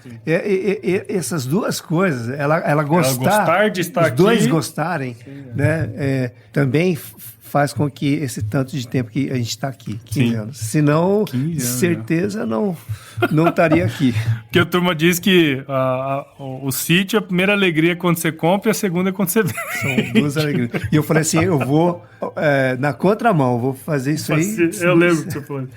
essas 2 coisas, ela gostar de estar os aqui. 2 gostarem, né, também faz com que esse tanto de tempo que a gente está aqui, 15 anos. Senão, 15 anos, certeza não estaria aqui. Porque a turma diz que o sítio, a primeira alegria é quando você compra e a segunda é quando você vende. São 2 alegrias. E eu falei assim, eu vou na contramão, vou fazer isso aí. Eu lembro que você falou.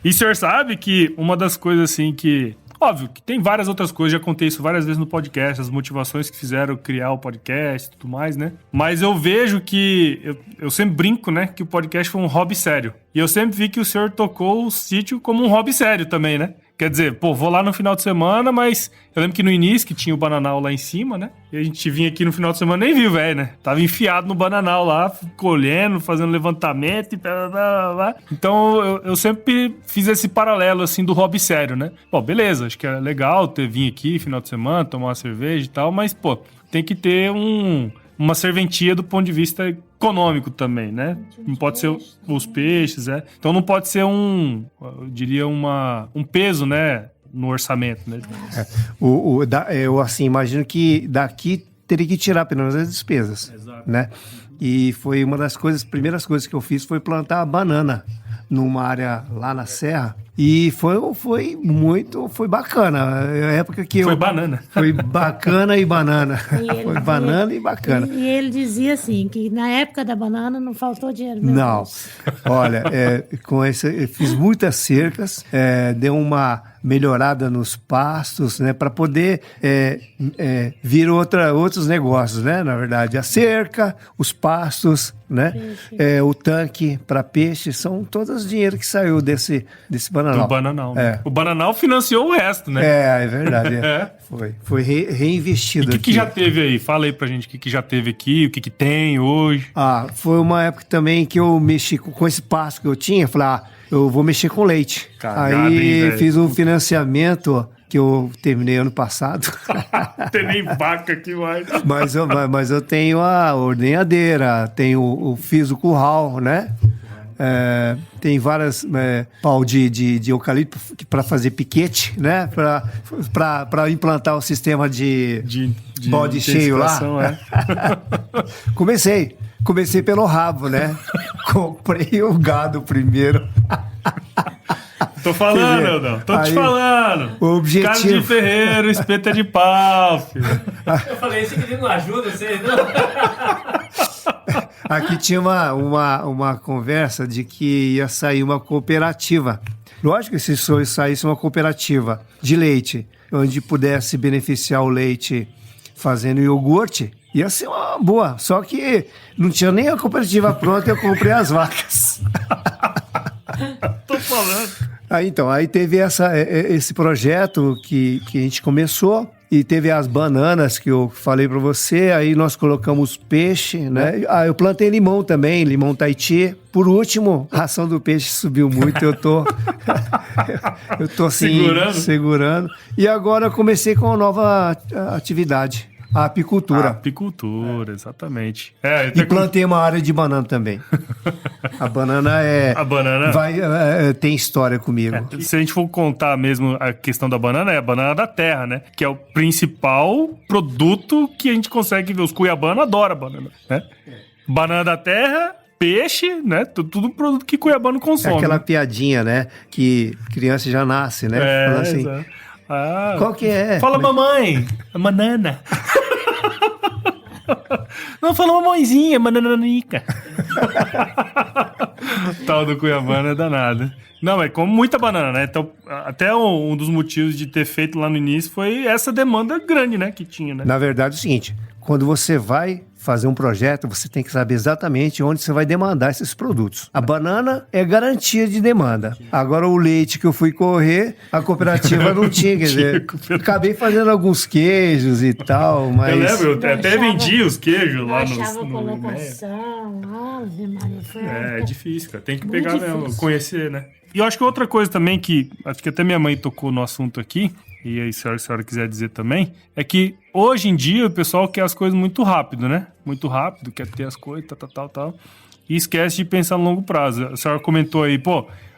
E o senhor sabe que uma das coisas assim que... Óbvio que tem várias outras coisas, já contei isso várias vezes no podcast, as motivações que fizeram criar o podcast e tudo mais, né? Mas eu vejo que, eu sempre brinco, né, que o podcast foi um hobby sério. E eu sempre vi que o senhor tocou o sítio como um hobby sério também, né? Quer dizer, vou lá no final de semana, mas eu lembro que no início, que tinha o bananal lá em cima, né? E a gente vinha aqui no final de semana, nem viu, velho, né? Tava enfiado no bananal lá, colhendo, fazendo levantamento e blá, blá, blá. Então, eu sempre fiz esse paralelo, assim, do hobby sério, né? Pô, beleza, acho que é legal vir aqui final de semana, tomar uma cerveja e tal, mas, pô, tem que ter uma serventia do ponto de vista econômico também, né? Não pode ser os peixes, Então não pode ser eu diria um peso, né? No orçamento, né? Eu, assim, imagino que daqui teria que tirar pelo menos as despesas. Exato. Né? E foi uma das primeiras coisas que eu fiz foi plantar banana numa área lá na serra. E foi bacana. A época que Foi banana. Foi bacana e banana. Foi banana e bacana. E ele dizia assim, que na época da banana não faltou dinheiro. Não. Olha, eu fiz muitas cercas, deu uma melhorada nos pastos, né, para poder vir outros negócios, né, na verdade. A cerca, os pastos, né, o tanque para peixe, são todos dinheiro que saiu desse bananal. Do bananal, né? O bananal financiou o resto, né? É verdade. Foi reinvestido. E o que já teve aí? Fala aí pra gente o que já teve aqui, o que tem hoje. Foi uma época também que eu mexi com esse pasto que eu tinha, falei, eu vou mexer com leite. Cagada, aí fiz um financiamento que eu terminei ano passado. Não tem nem vaca aqui mais. Mas eu tenho a ordenhadeira, fiz o curral, né? Tem várias pau de eucalipto para fazer piquete, né? Para implantar o sistema de bode cheio lá. Comecei pelo rabo, né? Comprei o gado primeiro. Tô falando, Eldão. Tô te falando. O objetivo... Casa de ferreiro, espeta de pau, filho. Eu falei, esse menino não ajuda vocês, não? Aqui tinha uma conversa de que ia sair uma cooperativa. Lógico que se saísse uma cooperativa de leite, onde pudesse beneficiar o leite fazendo iogurte, ia ser uma boa. Só que não tinha nem a cooperativa pronta, eu comprei as vacas. Tô falando. Aí teve esse projeto que a gente começou. E teve as bananas que eu falei para você, aí nós colocamos peixe, né? Eu plantei limão também, limão Tahiti. Por último, a ração do peixe subiu muito, eu tô assim, segurando. E agora eu comecei com uma nova atividade, a apicultura. A apicultura, exatamente. E plantei uma área de banana também. A banana tem história comigo. Se a gente for contar mesmo a questão da banana, é a banana da terra, né? Que é o principal produto que a gente consegue ver. Os cuiabanos adoram a banana, né? Banana da terra, peixe, né? Tudo produto que cuiabano consome. É aquela piadinha, né? Que criança já nasce, né? Falando assim, qual que é? Fala, mamãe! A banana. Não, fala mamãezinha, banananica. Tal do cuiabano é danado. Não, é como muita banana, né? Então, até um dos motivos de ter feito lá no início foi essa demanda grande, né? Que tinha, né? Na verdade, é o seguinte, quando você vai fazer um projeto, você tem que saber exatamente onde você vai demandar esses produtos. A banana é garantia de demanda. Agora, o leite que eu fui correr, a cooperativa não tinha, quer dizer, acabei fazendo alguns queijos e tal, mas... Eu lembro, eu até vendi os queijos lá no colocação, Ave Maria, é difícil, cara. Tem que pegar mesmo, conhecer, né? E eu acho que outra coisa também que, acho que até minha mãe tocou no assunto aqui, e aí se a senhora quiser dizer também, é que hoje em dia o pessoal quer as coisas muito rápido, né? Muito rápido, quer ter as coisas, tal. E esquece de pensar no longo prazo. A senhora comentou aí,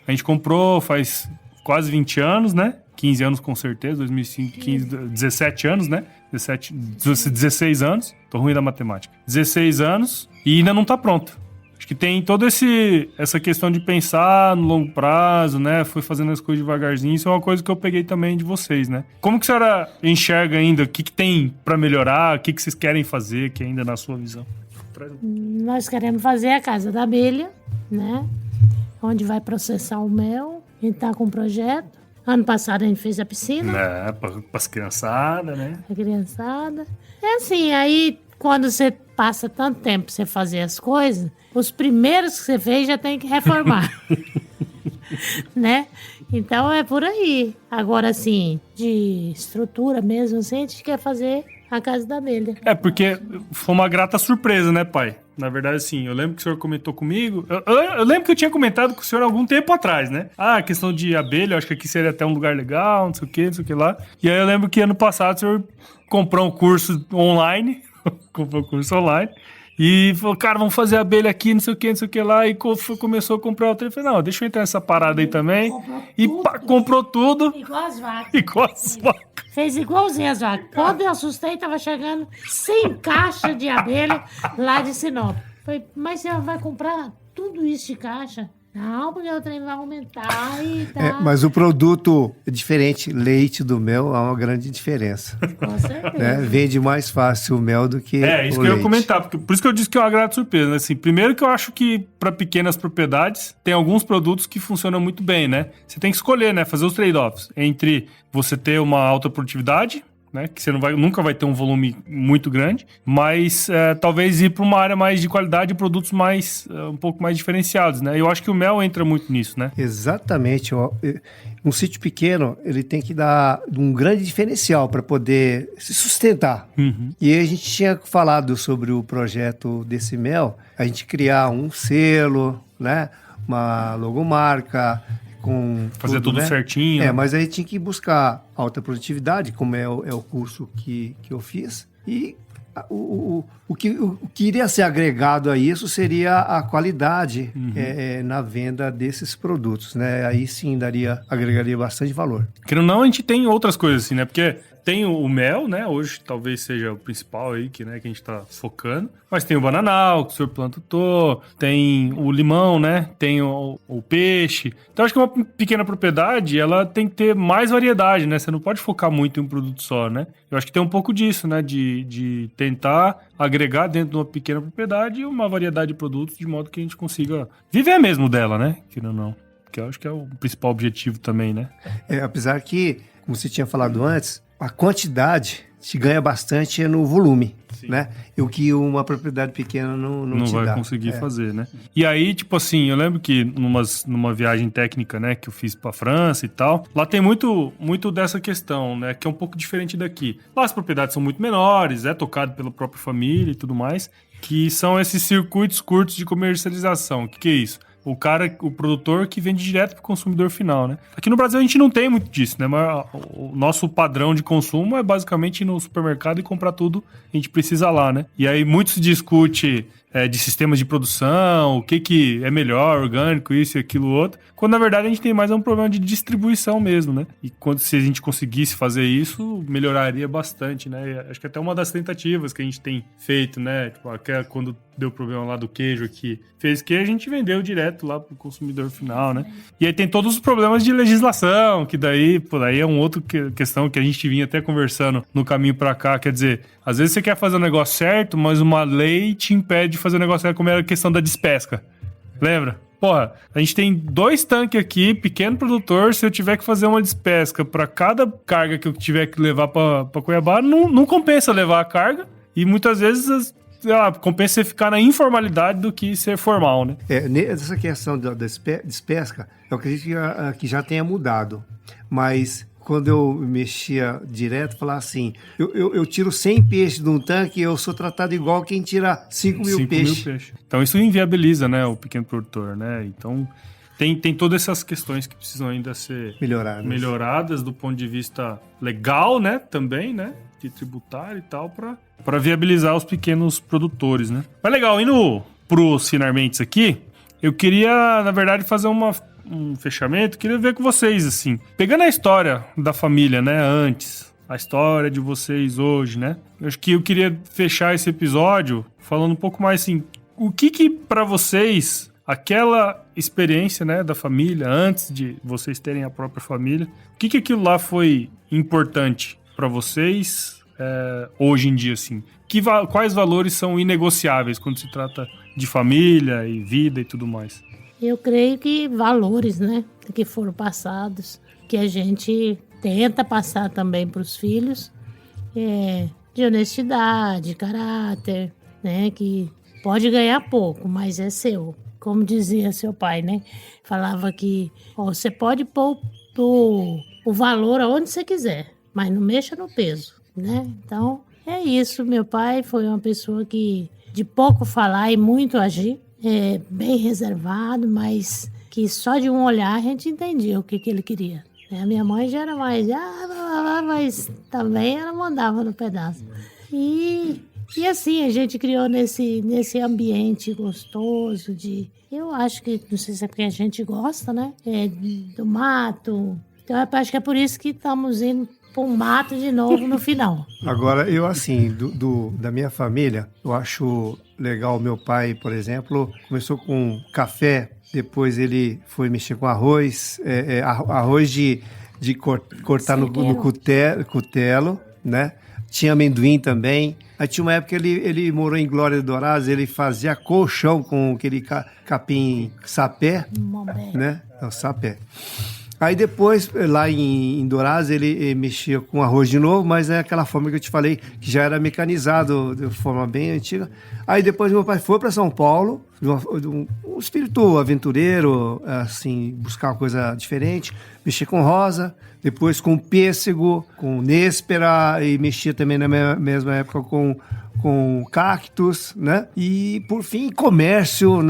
a gente comprou faz quase 20 anos, né? 15 anos com certeza, 2005, 15, 17 anos, né? 16 anos. Tô ruim da matemática. 16 anos e ainda não tá pronto. Acho que tem toda essa questão de pensar no longo prazo, né? Foi fazendo as coisas devagarzinho. Isso é uma coisa que eu peguei também de vocês, né? Como que a senhora enxerga ainda? O que tem para melhorar? O que vocês querem fazer que ainda na sua visão? Nós queremos fazer a Casa da Abelha, né? Onde vai processar o mel. A gente tá com um projeto. Ano passado a gente fez a piscina. É, para as criançadas, né? A criançada. É assim, aí quando você passa tanto tempo pra você fazer as coisas, os primeiros que você fez já tem que reformar. Né? Então é por aí. Agora, assim, de estrutura mesmo, assim, a gente quer fazer a Casa da Abelha. É, porque foi uma grata surpresa, né, pai? Na verdade, assim, eu lembro que o senhor comentou comigo. Eu lembro que eu tinha comentado com o senhor algum tempo atrás, né? A questão de abelha, eu acho que aqui seria até um lugar legal, não sei o que lá. E aí eu lembro que ano passado o senhor comprou um curso online. Comprou um curso online. E falou, cara, vamos fazer abelha aqui, não sei o que lá. E começou a comprar outra. Eu falei, não, deixa eu entrar nessa parada aí também. Comprou tudo. Igual as vacas. Igual as vacas. Fez igualzinho as vacas. Quando eu assustei, tava chegando 100 caixas de abelha lá de Sinop. Falei, mas você vai comprar tudo isso de caixa? Não, porque o trem vai aumentar e tá. Mas o produto é diferente. Leite do mel há uma grande diferença. Com certeza. Né? Vende mais fácil o mel do que o leite. Isso que eu ia comentar. Por isso que eu disse que é uma grande surpresa. Né? Assim, primeiro que eu acho que para pequenas propriedades tem alguns produtos que funcionam muito bem, né? Você tem que escolher, né? Fazer os trade-offs entre você ter uma alta produtividade, né, que você nunca vai ter um volume muito grande, mas talvez ir para uma área mais de qualidade e produtos mais um pouco mais diferenciados, né? Eu acho que o mel entra muito nisso, né? Exatamente. Um sítio pequeno, ele tem que dar um grande diferencial para poder se sustentar. Uhum. E aí a gente tinha falado sobre o projeto desse mel, a gente criar um selo, né, uma logomarca, fazer tudo né? certinho. Mas aí tinha que buscar alta produtividade, como é o curso que eu fiz. E o que iria ser agregado a isso seria a qualidade na venda desses produtos, né? Aí sim agregaria bastante valor. Querendo ou não, a gente tem outras coisas assim, né? Porque tem o mel, né? Hoje talvez seja o principal aí que a gente tá focando. Mas tem o bananal, que o senhor plantou, tem o limão, né? Tem o peixe. Então acho que uma pequena propriedade, ela tem que ter mais variedade, né? Você não pode focar muito em um produto só, né? Eu acho que tem um pouco disso, né? De tentar agregar dentro de uma pequena propriedade uma variedade de produtos de modo que a gente consiga viver mesmo dela, né? Querendo ou não. Que eu acho que é o principal objetivo também, né? Apesar que, como você tinha falado antes, a quantidade se ganha bastante no volume, né? E o que uma propriedade pequena não te vai dá. conseguir fazer, né? E aí, tipo assim, eu lembro que numa viagem técnica, né, que eu fiz pra França e tal, lá tem muito dessa questão, né, que é um pouco diferente daqui. Lá as propriedades são muito menores, é tocado pela própria família e tudo mais, que são esses circuitos curtos de comercialização. O que é isso? O produtor que vende direto pro consumidor final, né? Aqui no Brasil a gente não tem muito disso, né? Mas o nosso padrão de consumo é basicamente ir no supermercado e comprar tudo que a gente precisa lá, né? E aí muito se discute de sistemas de produção, o que é melhor, orgânico, isso e aquilo outro, quando na verdade a gente tem mais um problema de distribuição mesmo, né? E se a gente conseguisse fazer isso, melhoraria bastante, né? E acho que até uma das tentativas que a gente tem feito, né? Tipo, quando deu problema lá do queijo aqui, fez queijo, a gente vendeu direto lá pro consumidor final, né? E aí tem todos os problemas de legislação, que daí é um outro questão que a gente vinha até conversando no caminho pra cá, quer dizer, às vezes você quer fazer o negócio certo, mas uma lei te impede de fazer o negócio certo, como era a questão da despesca. Lembra? Porra, a gente tem 2 tanques aqui, pequeno produtor, se eu tiver que fazer uma despesca pra cada carga que eu tiver que levar pra Cuiabá, não compensa levar a carga, e muitas vezes compensa você ficar na informalidade do que ser formal, né? Essa questão da despesca, eu acredito que já tenha mudado, mas quando eu mexia direto, falava assim, eu tiro 100 peixes de um tanque e eu sou tratado igual quem tira 5 mil peixes. Então isso inviabiliza, né, o pequeno produtor, né? Então tem todas essas questões que precisam ainda ser melhoradas do ponto de vista legal, né, também, né, de tributário e tal, para viabilizar os pequenos produtores, né? Mas legal, indo pros finalmente aqui, eu queria, na verdade, fazer um fechamento, queria ver com vocês, assim, pegando a história da família, né, antes, a história de vocês hoje, né, eu acho que eu queria fechar esse episódio falando um pouco mais, assim, o que para vocês, aquela experiência, né, da família, antes de vocês terem a própria família, o que aquilo lá foi importante para vocês hoje em dia, assim, quais valores são inegociáveis quando se trata de família e vida e tudo mais? Eu creio que valores, né, que foram passados, que a gente tenta passar também para os filhos, de honestidade, caráter, né, que pode ganhar pouco, mas é seu. Como dizia seu pai, né, falava que você pode pôr o valor aonde você quiser, mas não mexa no peso, né? Então, é isso. Meu pai foi uma pessoa que de pouco falar e muito agir. Bem reservado, mas que só de um olhar a gente entendia o que ele queria. A minha mãe já era mais, mas também ela mandava no pedaço. E assim, a gente criou nesse ambiente gostoso eu acho que, não sei se é porque a gente gosta, né? Do mato. Então, eu acho que é por isso que estamos indo para um mato de novo no final. Agora, eu assim, da minha família, eu acho legal. Meu pai, por exemplo, começou com café, depois ele foi mexer com arroz, arroz de cortar no cutelo, né? Tinha amendoim também. Aí tinha uma época que ele morou em Glória Dourados, ele fazia colchão com aquele capim sapé, né? Não, sapé. Aí depois, lá em Dourados, ele mexia com arroz de novo, mas é aquela forma que eu te falei, que já era mecanizado de forma bem antiga. Aí depois meu pai foi para São Paulo, um espírito aventureiro, assim, buscar uma coisa diferente, mexia com rosa, depois com pêssego, com néspera, e mexia também na mesma época com cactos, né? E, por fim, comércio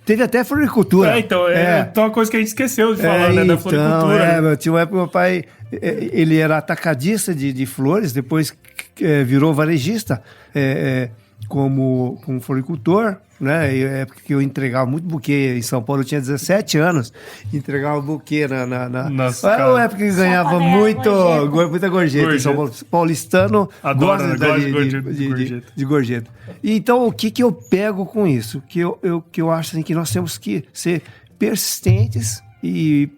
Teve até floricultura. Então uma coisa que a gente esqueceu de falar, né? Da floricultura. Tinha uma época que meu pai, ele era atacadista de flores, depois virou varejista como floricultor, né? É porque eu entregava muito buquê em São Paulo, eu tinha 17 anos, entregava buquê era uma época que ganhava muita gorjeta em São Paulo. Paulistano gosta de gorjeta. Então, o que eu pego com isso? Que eu acho assim, que nós temos que ser persistentes e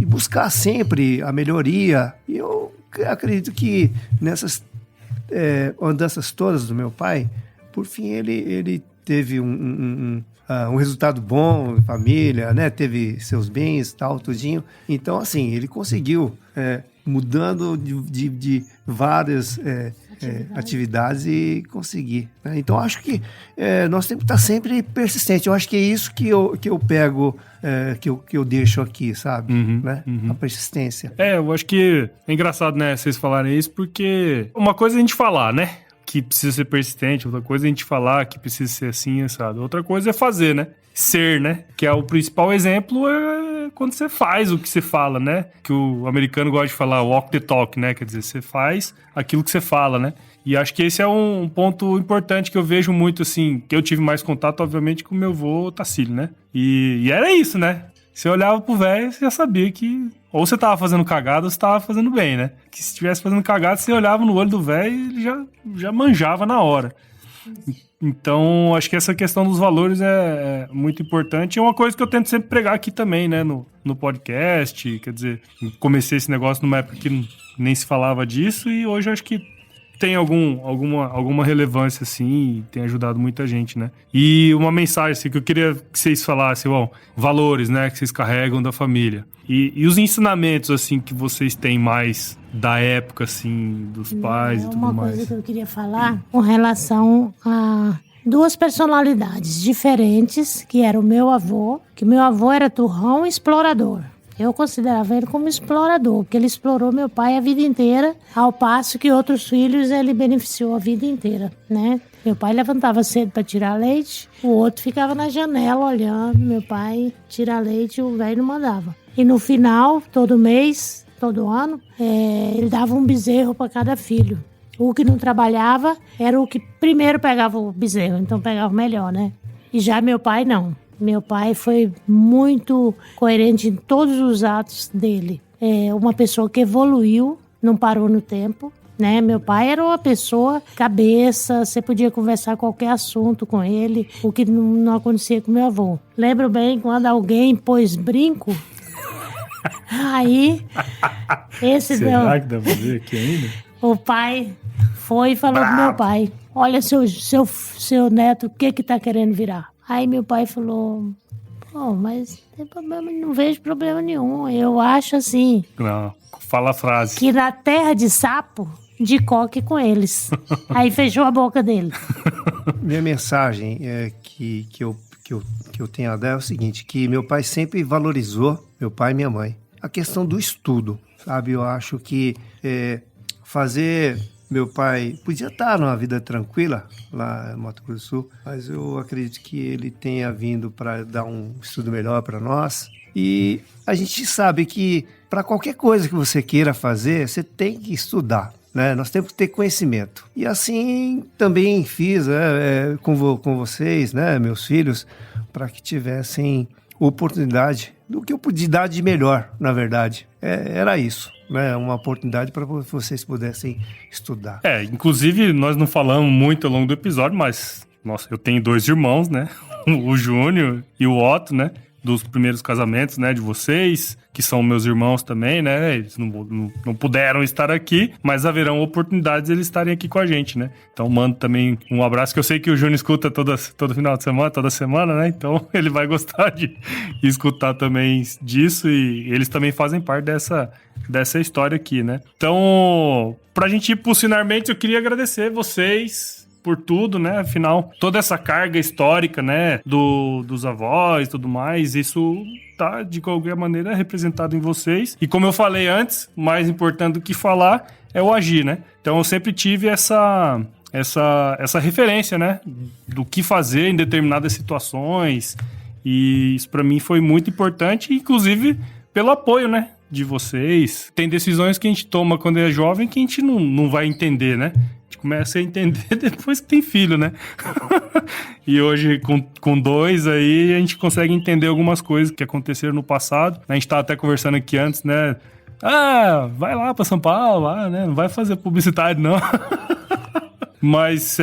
buscar sempre a melhoria. E eu acredito que nessas andanças todas do meu pai, por fim, ele teve um resultado bom, família, né? Teve seus bens, tal, tudinho. Então, assim, ele conseguiu, mudando de várias atividades e conseguir, né? Então, acho que nós temos que estar sempre persistente. Eu acho que é isso que eu pego, que eu deixo aqui, sabe? Né? A persistência. Eu acho que é engraçado, né, vocês falarem isso, porque uma coisa é a gente falar, né? Que precisa ser persistente, outra coisa é a gente falar que precisa ser assim, sabe? Outra coisa é fazer, né? Ser, né? Que é o principal exemplo, é quando você faz o que você fala, né? Que o americano gosta de falar walk the talk, né? Quer dizer, você faz aquilo que você fala, né? E acho que esse é um ponto importante que eu vejo muito, assim, que eu tive mais contato, obviamente, com o meu avô Tacílio, né? E era isso, né? Você olhava pro velho, você já sabia que ou você tava fazendo cagada ou você tava fazendo bem, né? Que se estivesse fazendo cagada, você olhava no olho do velho e ele já manjava na hora. Então, acho que essa questão dos valores é muito importante. É uma coisa que eu tento sempre pregar aqui também, né? No podcast. Quer dizer, comecei esse negócio numa época que nem se falava disso e hoje acho que tem alguma relevância, assim, e tem ajudado muita gente, né? E uma mensagem, assim, que eu queria que vocês falassem, valores, né, que vocês carregam da família. E os ensinamentos, assim, que vocês têm mais da época, assim, dos pais e tudo mais. Uma coisa que eu queria falar com relação a duas personalidades diferentes, que era o meu avô, que meu avô era turrão e explorador. Eu considerava ele como explorador, porque ele explorou meu pai a vida inteira, ao passo que outros filhos ele beneficiou a vida inteira, né? Meu pai levantava cedo para tirar leite, o outro ficava na janela olhando meu pai tirar leite e o velho não mandava. E no final, todo mês, todo ano, ele dava um bezerro para cada filho. O que não trabalhava era o que primeiro pegava o bezerro, então pegava o melhor, né? E já meu pai não. Meu pai foi muito coerente em todos os atos dele. É uma pessoa que evoluiu, não parou no tempo, né? Meu pai era uma pessoa cabeça, você podia conversar qualquer assunto com ele, o que não acontecia com meu avô. Lembro bem quando alguém pôs brinco, aí esse Será que dá pra ver aqui ainda? O pai foi e falou pro meu pai: olha, seu neto, o que tá querendo virar? Aí meu pai falou: mas tem problema, não vejo problema nenhum. Eu acho assim. Não, fala a frase. Que na terra de sapo, de coque com eles. Aí fechou a boca dele. Minha mensagem que eu tenho a dar é o seguinte: que meu pai sempre valorizou, meu pai e minha mãe, a questão do estudo, sabe? Eu acho que meu pai podia estar numa vida tranquila lá em Mato Grosso do Sul, mas eu acredito que ele tenha vindo para dar um estudo melhor para nós. E a gente sabe que para qualquer coisa que você queira fazer, você tem que estudar, né? Nós temos que ter conhecimento. E assim também fiz com vocês, né, meus filhos, para que tivessem oportunidade do que eu podia dar de melhor, na verdade. Era isso. Né, uma oportunidade para vocês pudessem estudar. Inclusive, nós não falamos muito ao longo do episódio, mas, nossa, eu tenho 2 irmãos, né? O Júnior e o Otto, né? Dos primeiros casamentos, né? De vocês, que são meus irmãos também, né? Eles não puderam estar aqui, mas haverão oportunidades de eles estarem aqui com a gente, né? Então, mando também um abraço, que eu sei que o Júnior escuta todo final de semana, toda semana, né? Então, ele vai gostar de escutar também disso e eles também fazem parte dessa história aqui, né? Então, pra gente ir pro Sinarmente, eu queria agradecer vocês por tudo, né? Afinal, toda essa carga histórica, né? Dos avós e tudo mais, isso tá, de qualquer maneira, representado em vocês. E como eu falei antes, mais importante do que falar é o agir, né? Então, eu sempre tive essa referência, né? Do que fazer em determinadas situações. E isso, pra mim, foi muito importante, inclusive pelo apoio, né? De vocês. Tem decisões que a gente toma quando é jovem que a gente não vai entender, né? A gente começa a entender depois que tem filho, né? E hoje, com 2 aí, a gente consegue entender algumas coisas que aconteceram no passado. A gente tava até conversando aqui antes, né? Vai lá pra São Paulo, lá, né? Não vai fazer publicidade, não. Mas,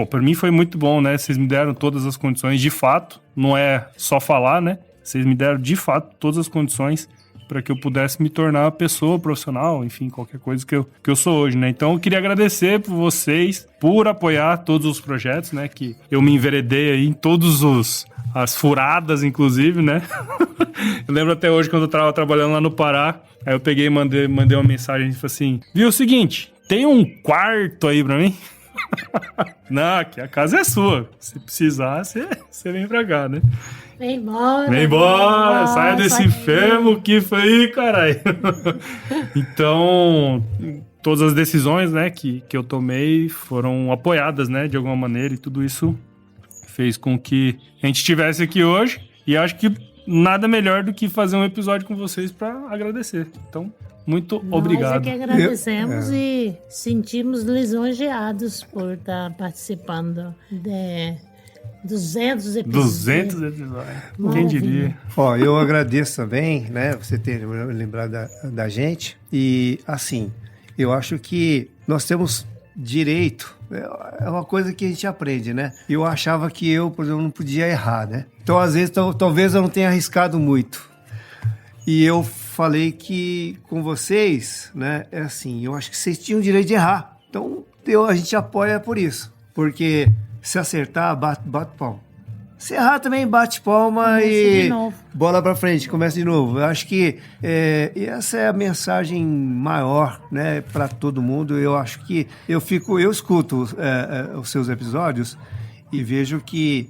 pra mim foi muito bom, né? Vocês me deram todas as condições, de fato. Não é só falar, né? Vocês me deram, de fato, todas as condições para que eu pudesse me tornar uma pessoa profissional, enfim, qualquer coisa que eu sou hoje, né? Então, eu queria agradecer por vocês, por apoiar todos os projetos, né? Que eu me enveredei aí em todos as furadas, inclusive, né? Eu lembro até hoje, quando eu tava trabalhando lá no Pará, aí eu peguei e mandei uma mensagem, falei assim, viu, o seguinte, tem um quarto aí pra mim? Não, aqui a casa é sua. Se precisar, você vem pra cá, né? Vem embora. Vem embora, saia desse enfermo que foi aí, caralho. Então, todas as decisões, né, que eu tomei foram apoiadas, né, de alguma maneira, e tudo isso fez com que a gente estivesse aqui hoje. E acho que nada melhor do que fazer um episódio com vocês pra agradecer. Então, muito obrigado. Nós é que agradecemos e sentimos lisonjeados por estar participando de 200 episódios. 200 episódios. Quem Maravilha. diria? Ó, eu agradeço também, né, você ter lembrado da gente. E, assim, eu acho que nós temos direito, é uma coisa que a gente aprende, né? Eu achava que eu, por exemplo, não podia errar, né? Então, às vezes, talvez eu não tenha arriscado muito. E eu falei que com vocês, né, é assim, eu acho que vocês tinham o direito de errar. Então, a gente apoia por isso. Porque se acertar, bate palma. Se errar também, bate palma Começa e de novo. bola pra frente, começa de novo. Eu acho que essa é a mensagem maior, né, para todo mundo. Eu acho que eu escuto os seus episódios e vejo que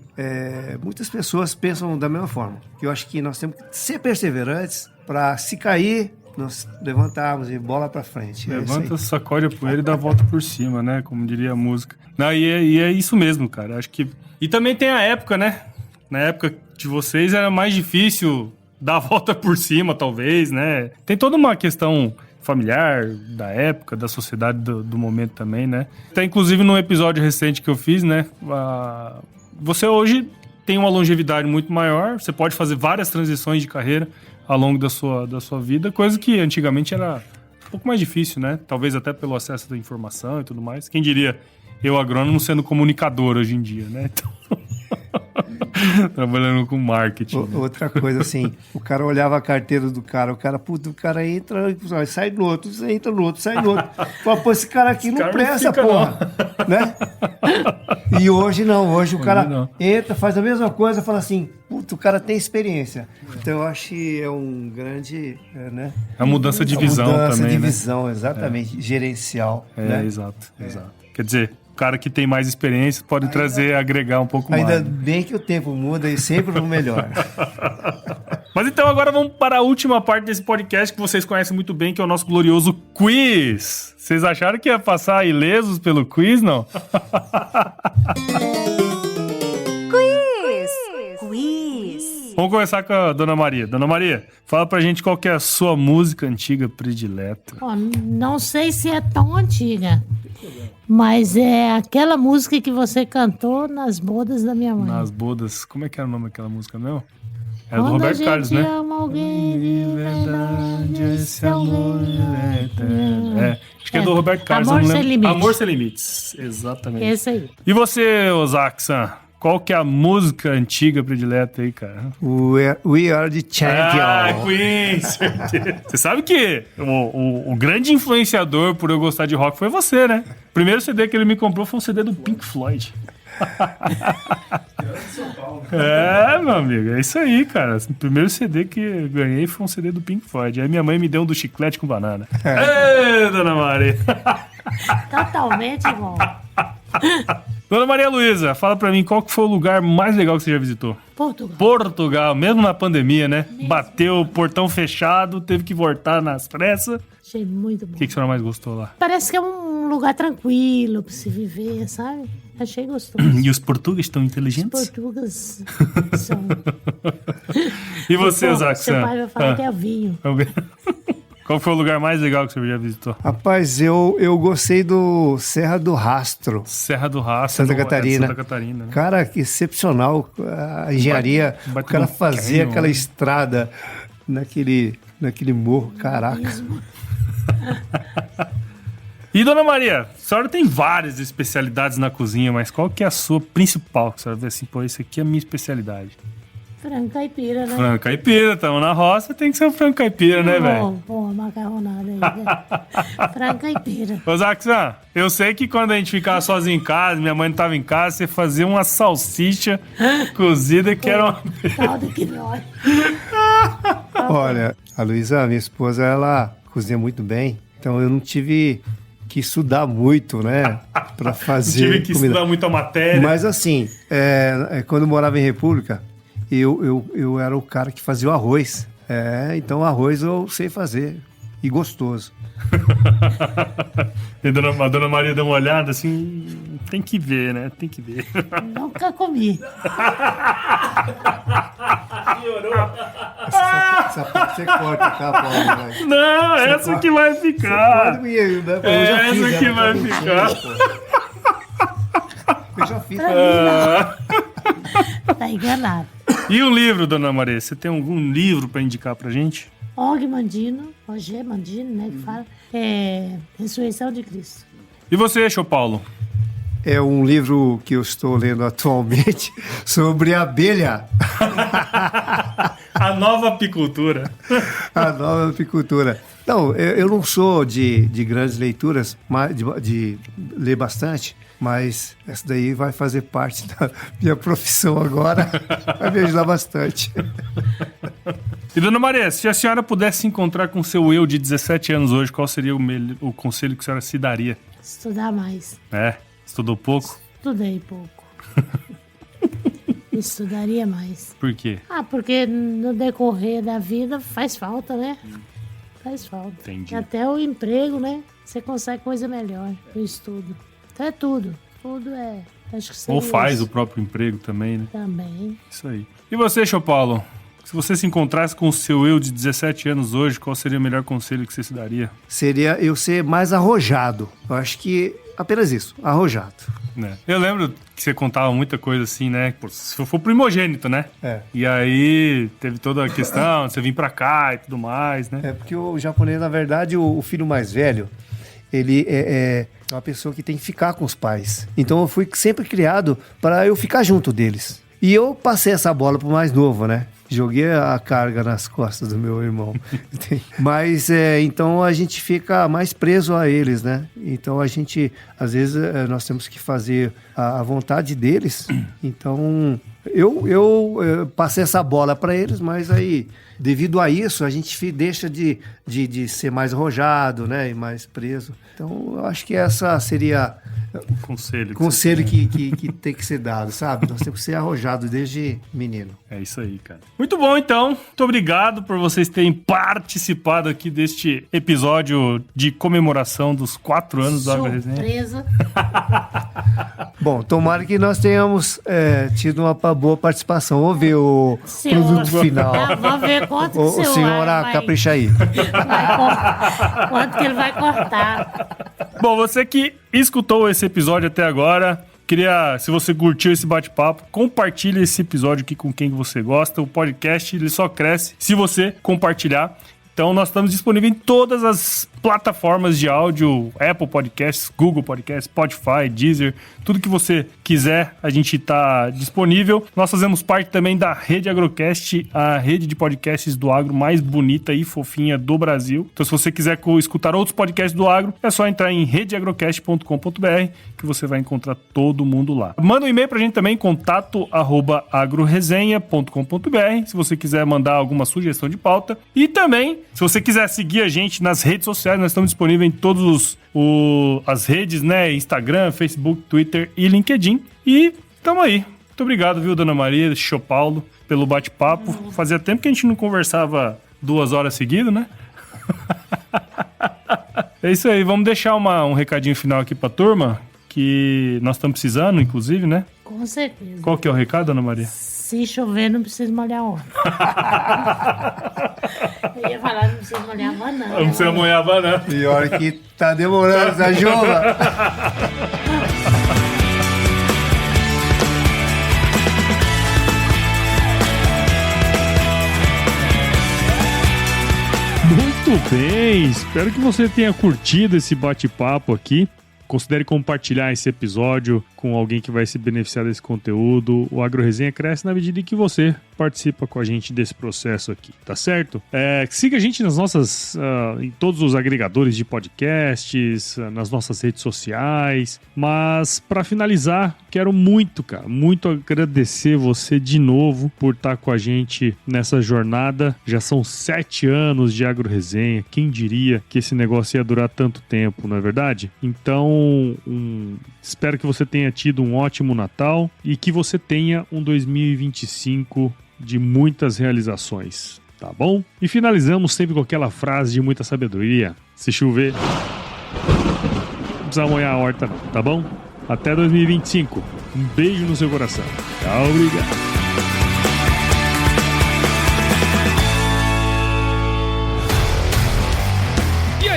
muitas pessoas pensam da mesma forma. Eu acho que nós temos que ser perseverantes para, se cair, nós levantarmos e bola pra frente. Levanta, sacode a poeira e dá a volta por cima, né? Como diria a música. Não, e é isso mesmo, cara. Acho que... E também tem a época, né? Na época de vocês era mais difícil dar a volta por cima, talvez, né? Tem toda uma questão familiar da época, da sociedade do momento também, né? Até inclusive num episódio recente que eu fiz, né? Você hoje tem uma longevidade muito maior, você pode fazer várias transições de carreira ao longo da sua vida, coisa que antigamente era um pouco mais difícil, né? Talvez até pelo acesso da informação e tudo mais. Quem diria eu, agrônomo, sendo comunicador hoje em dia, né? Então... Trabalhando com marketing. Né? Outra coisa, assim, o cara olhava a carteira do cara, o cara entra, sai no outro, entra no outro, sai no outro. Fala, pô, esse cara aqui não presta, porra. Né? E hoje não, hoje o cara entra, faz a mesma coisa, fala assim, puta, o cara tem experiência. Então eu acho que é um grande, né? É uma mudança de visão também, né? Mudança de visão, exatamente, gerencial. Né? Exato. Quer dizer, o cara que tem mais experiência pode agregar um pouco mais. Ainda bem que o tempo muda e sempre pro melhor. Mas então agora vamos para a última parte desse podcast que vocês conhecem muito bem, que é o nosso glorioso quiz. Vocês acharam que ia passar ilesos pelo quiz, não? Quiz. Vamos começar com a Dona Maria. Dona Maria, fala pra gente qual que é a sua música antiga predileta. Ó, não sei se é tão antiga, mas é aquela música que você cantou nas bodas da minha mãe. Nas bodas, como é que era o nome daquela música, meu? Era do Quando Roberto Carlos, né? ama alguém de verdade, esse amor é eterno. Acho que é do Roberto Carlos. Amor não Sem lembro. Limites. Amor Sem Limites, exatamente. Esse aí. E você, Osaxan? Qual que é a música antiga predileta aí, cara? We Are the Champion. Ah, Queen, certeza. Você sabe que o grande influenciador por eu gostar de rock foi você, né? O primeiro CD que ele me comprou foi um CD do Pink Floyd. Meu amigo, é isso aí, cara. O primeiro CD que eu ganhei foi um CD do Pink Floyd. Aí minha mãe me deu um do Chiclete com banana. Ê, Dona Maria. Totalmente bom. Dona Maria Luísa, fala pra mim qual que foi o lugar mais legal que você já visitou? Portugal, mesmo na pandemia, né? Bateu o portão fechado, teve que voltar nas pressas. Achei muito bom. O que a senhora mais gostou lá? Parece que é um lugar tranquilo pra se viver, sabe? Achei gostoso. E os portugueses estão inteligentes? Os portugueses são... E você, Zaxan? Seu pai vai falar que é vinho. Qual foi o lugar mais legal que você já visitou? Rapaz, eu gostei do Serra do Rastro. Serra do Rastro. Santa Catarina. Santa Catarina, né? Cara, que excepcional a engenharia. O cara fazia aquela estrada naquele morro. Caraca. E, Dona Maria, a senhora tem várias especialidades na cozinha, mas qual que é a sua principal? Que a senhora vê assim, pô, isso aqui é a minha especialidade. Frango caipira, né? Frango caipira, estamos na roça, tem que ser um frango caipira, né, velho? Pô, macarronada aí, né? Frango caipira. Ô, Zaxan, eu sei que quando a gente ficava sozinho em casa, minha mãe não tava em casa, você fazia uma salsicha cozida que era uma... Caldo que dói. Olha, a Luísa, minha esposa, ela cozinha muito bem, então eu não tive que estudar muito, né, pra fazer tive que comida. Estudar muita matéria. Mas assim, quando eu morava em República, eu era o cara que fazia o arroz. Então arroz eu sei fazer. E gostoso. E a Dona Maria deu uma olhada assim, tem que ver, né? Tem que ver. Nunca comi. Essa parte você corta, tá, Paulo? Né? Não, essa que vai ficar. Né? Essa que vai ficar. Eu já fiz. Tá enganado. E um livro, dona Maria? Você tem algum livro pra indicar pra gente? Roger Mandino, né, que fala. Ressurreição de Cristo. E você, Show Paulo? É um livro que eu estou lendo atualmente sobre a abelha. A nova apicultura. A nova apicultura. Não, eu não sou de grandes leituras, de ler bastante, mas essa daí vai fazer parte da minha profissão agora. Vai me ajudar bastante. E, dona Maria, se a senhora pudesse se encontrar com o seu eu de 17 anos hoje, qual seria o conselho que a senhora se daria? Estudar mais. Estudou pouco? Estudei pouco. Estudaria mais. Por quê? Porque no decorrer da vida faz falta, né? Faz falta. Entendi. Até o emprego, né? Você consegue coisa melhor no estudo. Então é tudo. Tudo é... Acho que Ou faz isso. o próprio emprego também, né? Também. Isso aí. E você, Show Paulo? Se você se encontrasse com o seu eu de 17 anos hoje, qual seria o melhor conselho que você se daria? Seria eu ser mais arrojado. Eu acho que apenas isso, arrojado. Eu lembro que você contava muita coisa assim, né? Se for primogênito, né? E aí teve toda a questão de você vir pra cá e tudo mais, né? Porque o japonês, na verdade, o filho mais velho, ele é uma pessoa que tem que ficar com os pais. Então eu fui sempre criado para eu ficar junto deles. E eu passei essa bola pro mais novo, né? Joguei a carga nas costas do meu irmão. Mas, então, a gente fica mais preso a eles, né? Então, a gente, às vezes, nós temos que fazer a vontade deles. Então, eu passei essa bola para eles, mas aí, devido a isso, a gente deixa de ser mais arrojado, né? E mais preso. Então, eu acho que essa seria... Conselho que tem que ser dado, sabe? Nós temos que ser arrojados desde menino. É isso aí, cara. Muito bom, então. Muito obrigado por vocês terem participado aqui deste episódio de comemoração dos 4 anos do Agro Resenha. Surpresa. Bom, tomara que nós tenhamos tido uma boa participação. Vamos ver o produto final. Vamos ver quanto que o senhor capricha aí. Quanto que ele vai cortar. Bom, você que escutou esse episódio até agora, se você curtiu esse bate-papo, compartilhe esse episódio aqui com quem você gosta. O podcast ele só cresce se você compartilhar. Então nós estamos disponíveis em todas as plataformas de áudio, Apple Podcasts, Google Podcasts, Spotify, Deezer, tudo que você quiser, a gente está disponível. Nós fazemos parte também da Rede Agrocast, a rede de podcasts do agro mais bonita e fofinha do Brasil. Então se você quiser escutar outros podcasts do agro, é só entrar em redeagrocast.com.br que você vai encontrar todo mundo lá. Manda um e-mail pra gente também, contato@agroresenha.com.br, se você quiser mandar alguma sugestão de pauta. E também, se você quiser seguir a gente nas redes sociais, nós estamos disponíveis em todas as redes, né? Instagram, Facebook, Twitter e LinkedIn. E tamo aí. Muito obrigado, viu, dona Maria, Show Paulo, pelo bate-papo. Fazia tempo que a gente não conversava 2 horas seguidas, né? É isso aí. Vamos deixar um recadinho final aqui pra turma, que nós estamos precisando, inclusive, né? Com certeza. Qual que é o recado, dona Maria? Se chover, não precisa molhar a horta. Eu ia falar, não precisa molhar a banana. Não precisa molhar a banana. Pior que tá demorando essa chuva. Muito bem, espero que você tenha curtido esse bate-papo aqui. Considere compartilhar esse episódio com alguém que vai se beneficiar desse conteúdo. O Agro Resenha cresce na medida em que você participa com a gente desse processo aqui, tá certo? Siga a gente nas nossas, em todos os agregadores de podcasts, nas nossas redes sociais. Mas para finalizar, quero muito agradecer você de novo por estar com a gente nessa jornada. Já são 7 anos de Agro Resenha. Quem diria que esse negócio ia durar tanto tempo, não é verdade? Então, espero que você tenha tido um ótimo Natal e que você tenha um 2025 de muitas realizações, tá bom? E finalizamos sempre com aquela frase de muita sabedoria: se chover, não precisa molhar a horta não, tá bom? Até 2025. Um beijo no seu coração. Tchau, obrigado.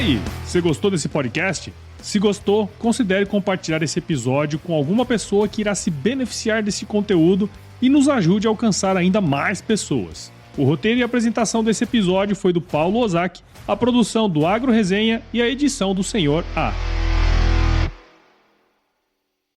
aí, você gostou desse podcast? Se gostou, considere compartilhar esse episódio com alguma pessoa que irá se beneficiar desse conteúdo e nos ajude a alcançar ainda mais pessoas. O roteiro e a apresentação desse episódio foi do Paulo Ozaki, a produção do Agro Resenha e a edição do Senhor A.